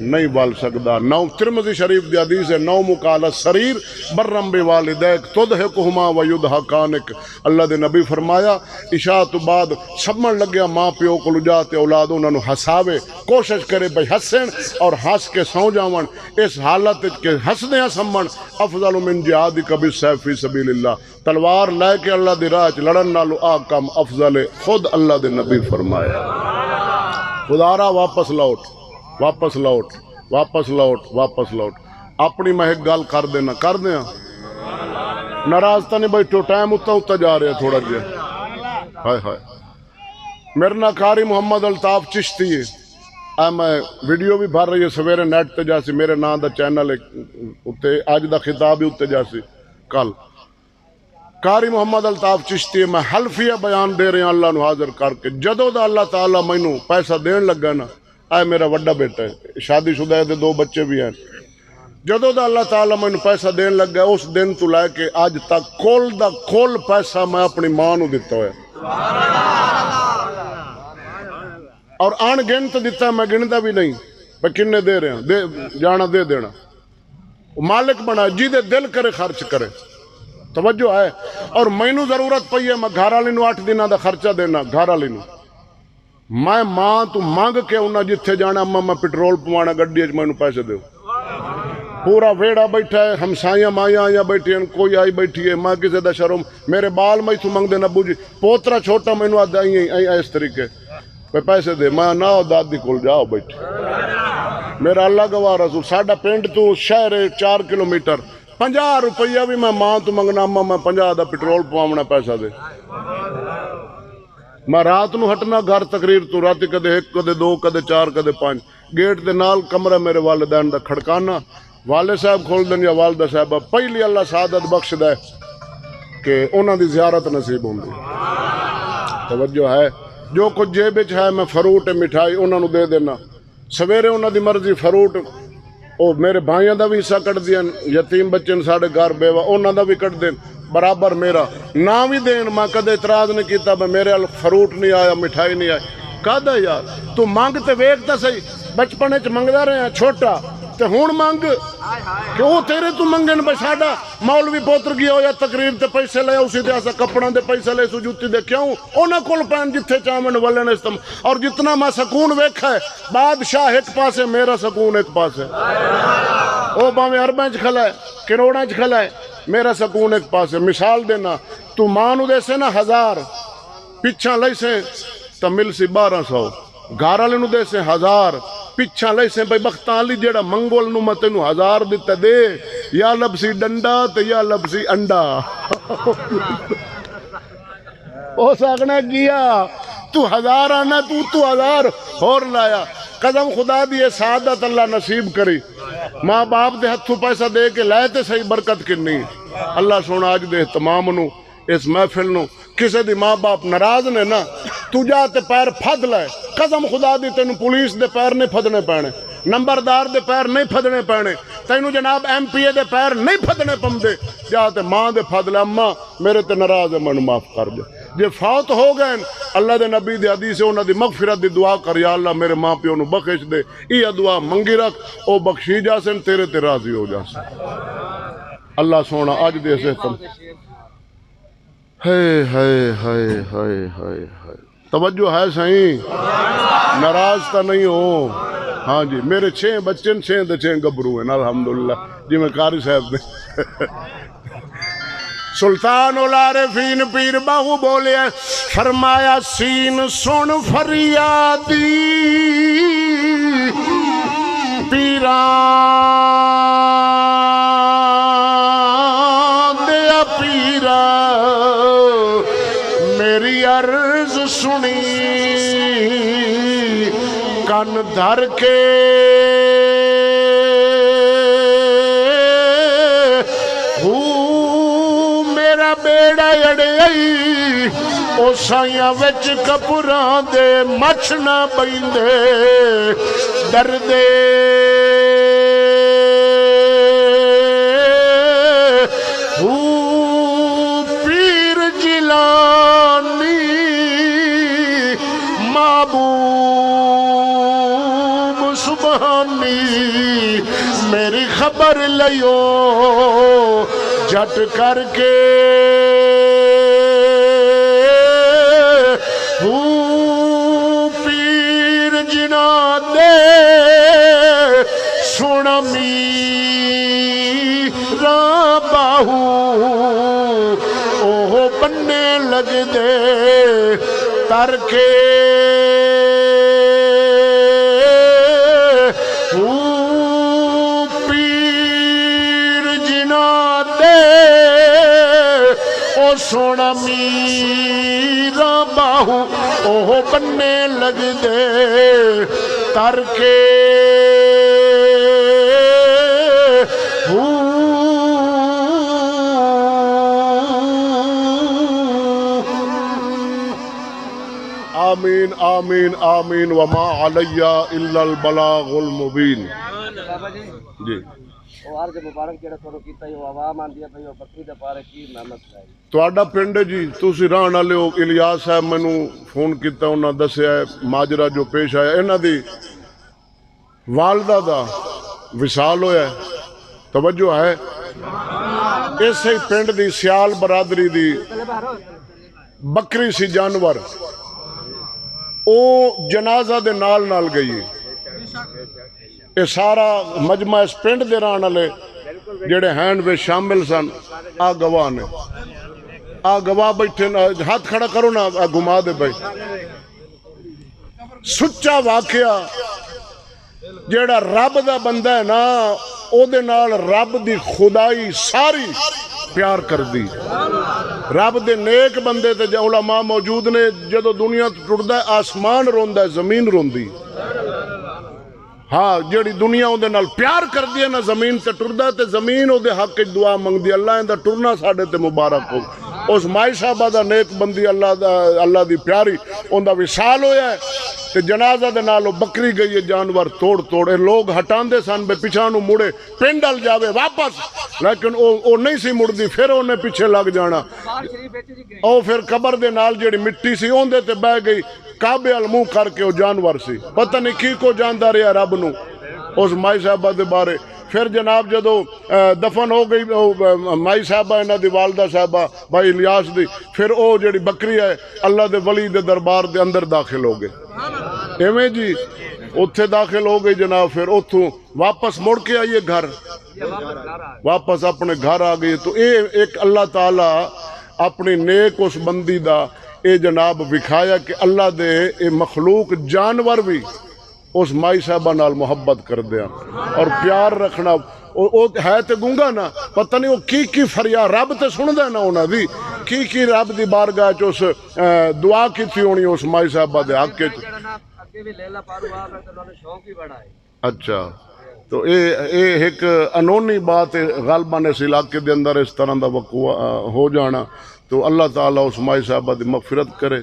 نہیں بال سکدا۔ 9 ترمذی شریف دی حدیث ہے، 9 مقال سریر برم بوالدیک تدھکہما ویدھکانک۔ اللہ دے نبی فرمایا عشاء تو بعد سمجھ لگیا ماں پیو کو جا تے اولاد انہاں نو ہساوے، کوشش کرے بھئی ہسن اور ہس کے سو جاون، اس حالت کہ ہسدیاں سمجھ افضل من جہاد بالسیف فی سبیل اللہ، تلوار لے کے اللہ دی راہ وچ لڑن نالو آ کم افضل ہے، خود اللہ دے نبی فرمایا۔ خدارا واپس لوٹ، واپس لوٹ، واپس لوٹ، واپس لوٹ۔ اپنی میں ایک گل کر دینا، کر دیا ناراض تا نہیں بیٹھو، ٹائم اتا جا رہا تھوڑا جہا۔ ہائے ہائے، میرے نا قاری محمد الطاف چشتی ہے، میں ویڈیو بھی بھر رہی ہے، سویرے نیٹ تے جاسی، میرے نا دا چینل ہے، اج دا خطاب ہی اتے جاسی کل۔ قاری محمد الطاف چشتی ہے، میں حلفیہ بیان دے رہے ہیں اللہ نو حاضر کر کے، جدو دا اللہ تعالیٰ مینوں پیسہ دین لگا نا، اے میرا وڈا بیٹا ہے، شادی شدہ ہے، 2 بچے بھی ہیں، جدو دا اللہ تعالیٰ مینوں پیسہ دین لگا اس دن تو لے کے آج تک کول دا کول پیسہ میں اپنی ماں نو دیتا ہویا، اور آن گنت دیتا، میں گنتا بھی نہیں میں کنے دے رہے ہیں، دے جانا دے دینا، مالک بنا جی دے دل کرے خرچ کرے، توجہ ہے۔ اور مینوں ضرورت پئی ہے، میں گھر والی نو 8 دنوں دا خرچہ دینا، گھر والی نو میں ماں تو مانگ کے انہاں جتھے جانا، اما میں پٹرول پوانا گڈی وچ مینوں پیسے دیو، پورا ویڑا بیٹھا ہے، ہمسایاں مائیاں آئیاں بیٹھی ہیں، کوئی آئی بیٹھی ہے، میں کسی دا شرم، میرے بال میں تو منگ دے ابو جی، پوترا چھوٹا مینوں آدھا اس طریقے پہ پیسے دے، میں نہ دادی کول جاؤ بیٹھ، میرا اللہ گواہ رسول، ساڈا پنڈ تو شہر 4 کلومیٹر، 50 روپیہ بھی میں ماں تو منگنا، اما میں 50 دا پٹرول پواونا پیسہ دے، میں رات نو ہٹنا گھر تقریر تو، راتی کدے 1 کدے 2 کدے 4 کدے 5، گیٹ دے نال کمرہ میرے والدین دا کھڑکانا، والد صاحب کھول دیں یا والدہ صاحبہ، پہلی اللہ سعادت بخش دے کہ انہاں دی زیارت نصیب ہوندی، توجہ ہے۔ جو کچھ جیب وچ ہے میں فروٹ مٹھائی انہاں نو دے دینا، سویرے انہاں دی مرضی فروٹ، او میرے بھائیاں دا بھی حصہ کٹ دین، یتیم بچے نے ساڑے گھر بیوہ انہاں دا بھی کٹ دین، برابر میرا نہ بھی دین، میں کدے اعتراض نہیں کیتا، میں میرے فروٹ نہیں آیا، مٹھائی نہیں آئی، کہدا یار تو مانگ تے ویکھ تے صحیح، بچپنے چ منگدا رہے ہیں چھوٹا تے ہون مانگ کہ وہ تیرے تو منگن بھائی، ساڈا مولوی پوتر گیا ہو یا تقریر تے پیسے لے، اسی تے ایسا کپڑا دے پیسے لے، سو جوتی دے کیوں انہاں کول پین جتھے چاہمن ولن استم، اور جتنا میں سکون ویکھا ہے، بادشاہ ایک پاسے، میرا سکون ایک پاسے، او باویں ارباں چ کھلا ہے، کروڑاں چ کھلا ہے، میرا سکون ایک پاسے۔ مثال دینا، تو ماں نو دے سے نا 1000 پچھاں لئی سے تا مل سی 1200، گھر والے نو دے سے 1000 پچھاں لئی سے بھائی بختاں علی جیڑا منگول نو میں تینوں 1000 دیتا دے، یا لبسی ڈنڈا تے یا لبسی انڈا، او ساگنا گیا تو 1000 آنا، تو 1000 اور لایا، قدم خدا دیے سعادت اللہ نصیب کری، ماں باپ دے ہتھوں پیسہ دے کے لائے تے صحیح برکت کنی، اللہ سونا آج دے تمام نو اس محفل نو، کسے دی ماں باپ ناراض نے نا، تو جا تے پیر پھد لائے، قسم خدا دی تینوں پولیس دے پیر نہیں پھدنے پینے، نمبردار دے پیر نہیں پھدنے پینے، تینوں جناب ایم پی اے دے پیر نہیں پھدنے پمدے، جا تے ماں دے پھد لے، اماں میرے تے ناراض ہے منو معاف کر دے، جے فوت ہو گئے اللہ دے نبی دے حدیث انہاں دی مغفرت دی دعا کر، یا اللہ میرے ماں پیو نو بخش دے، یہ دعا منگی رکھ، او بخشی جاسن، تیرے تے راضی ہو جاسن، اللہ سونا آج دے سے تم ہے ہائے توجہ ہے صحیح، ناراض تا نہیں ہو، ہاں جی، میرے 6 بچے 6 دے 6 گبرو ہیں الحمدللہ، جی میں قاری صاحب نے سلطان العارفین پیر باہو بولے، فرمایا سین سن فریادی پیران دیا پیرا، میری عرض سنی کن دھر کے، میرا بیڑا اڑئی او سائیاں وچ کپراں دے مچھ نہ بیندے، دردے پیر جیلانی محبوب سبحانی، خبر لیو جٹ کر کے پیر جنا دے سن میرا باہو اوہ بننے لگ دے تر کے پیر جنا دے او سونا میرا باہو اوہ بننے لگ دے تر کے آمین آمین آمین وما علی الا البلاغ المبین. جی عرض مبارک جڑا تھوڑا کیتا ہے عوام آندی ہے بھئی او بکری دے بارے کی محنت ہے تہاڈا پنڈ ہے جی تسی رہن والے ہو. الیاس صاحب مینوں فون کیتا انہاں دسیا ہے ماجرا جو پیش آیا انہاں دی والدہ دا وصال ہویا ہے. توجہ ہے اسی پنڈ دی سیال برادری دی بکری سی جانور او جنازہ دے نال نال گئی. اے سارا مجمع اس پنڈ دے رہن والے جڑے ہینڈ وے شامل سن آ گواہ نے آ گواہ بیٹھے ہاتھ کھڑا کرو نا آ گھما دے بھائی. سچا واقعہ جیڑا رب دا بندہ ہے نا او دے نال رب دی خدائی ساری پیار کر دی. رب دے نیک بندے تے علماء موجود نے جدو دنیا ٹردا ہے آسمان روندا ہے زمین روندی. ہاں جیڑی دنیا او دے نال پیار کر دی ہے نا زمین تے ٹردا ہے تے زمین او دے حق وچ دعا منگدی اللہ ایندا ٹرنا ساڈے تے مبارک ہو. اس مائی صاحبہ دا نیک بندی اللہ دی پیاری اوندا وصال ہویا ہے تے جنازہ دے نال بکری گئی ہے جانور توڑ توڑ. لوگ ہٹاندے سن بے پیچھے نو مڑے پنڈ ال جاوے واپس لیکن او نہیں سی مڑدی پھر اونے پیچھے لگ جانا. او پھر قبر دے نال جیڑی مٹی سی اوندے تے بہ گئی کعبے ال منہ کر کے او جانور سی پتہ نہیں کی کو جاندا رہیا رب نو اس مائی صاحبہ دے بارے. پھر جناب جدو دفن ہو گئی مائی صاحبہ انہاں دی والدہ صاحبہ بھائی الیاس دی پھر او جڑی بکری ہے اللہ دے ولی دے دربار دے اندر داخل ہو گئے. ایویں جی اتھے داخل ہو گئی جناب. پھر اتھوں واپس مڑ کے آئیے گھر واپس اپنے گھر آ گئی. تو اے ایک اللہ تعالی اپنی نیک اس بندی دا اے جناب وکھایا کہ اللہ دے اے مخلوق جانور بھی اس مائی صاحبہ نال محبت کر دیا اور پیار رکھنا. او ہے تے گونگا نا پتہ نہیں وہ کی فریاد رب تے سن دے نا انہاں دی کی رب دی بارگاہ چ اس دعا کیتی ہونی اس مائی صاحبہ دے حق وچ. اچھا تو اے ایک انونی بات غالباً اس علاقے دے اندر اس طرح دا وقوع ہو جانا. تو اللہ تعالیٰ اس مائی صاحبہ دی مغفرت کرے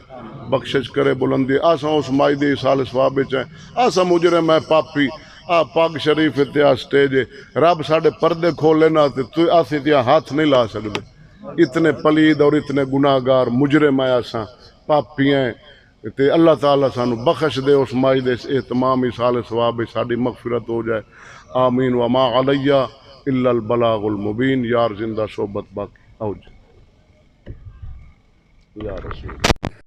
بخشش کرے بلندی. آساں اس مائی دی سال ثواب وچ ہیں آساں مجرم ہے پاپی پاک شریف تے سٹیج رب ساڈے پردے کھولے نا تے تو آسی تے ہاتھ نہیں لا سکدے. اتنے پلید اور اتنے گناہگار مجرم ہیں آساں پاپی ہیں تے اللہ تعالیٰ سانو بخش دے اس مائی دے اہتمام سال ثواب وچ ساڈی مغفرت ہو جائے. آمین وما علی الا البلاغ المبین. یار زندہ صحبت باقی آؤ جی یا رسول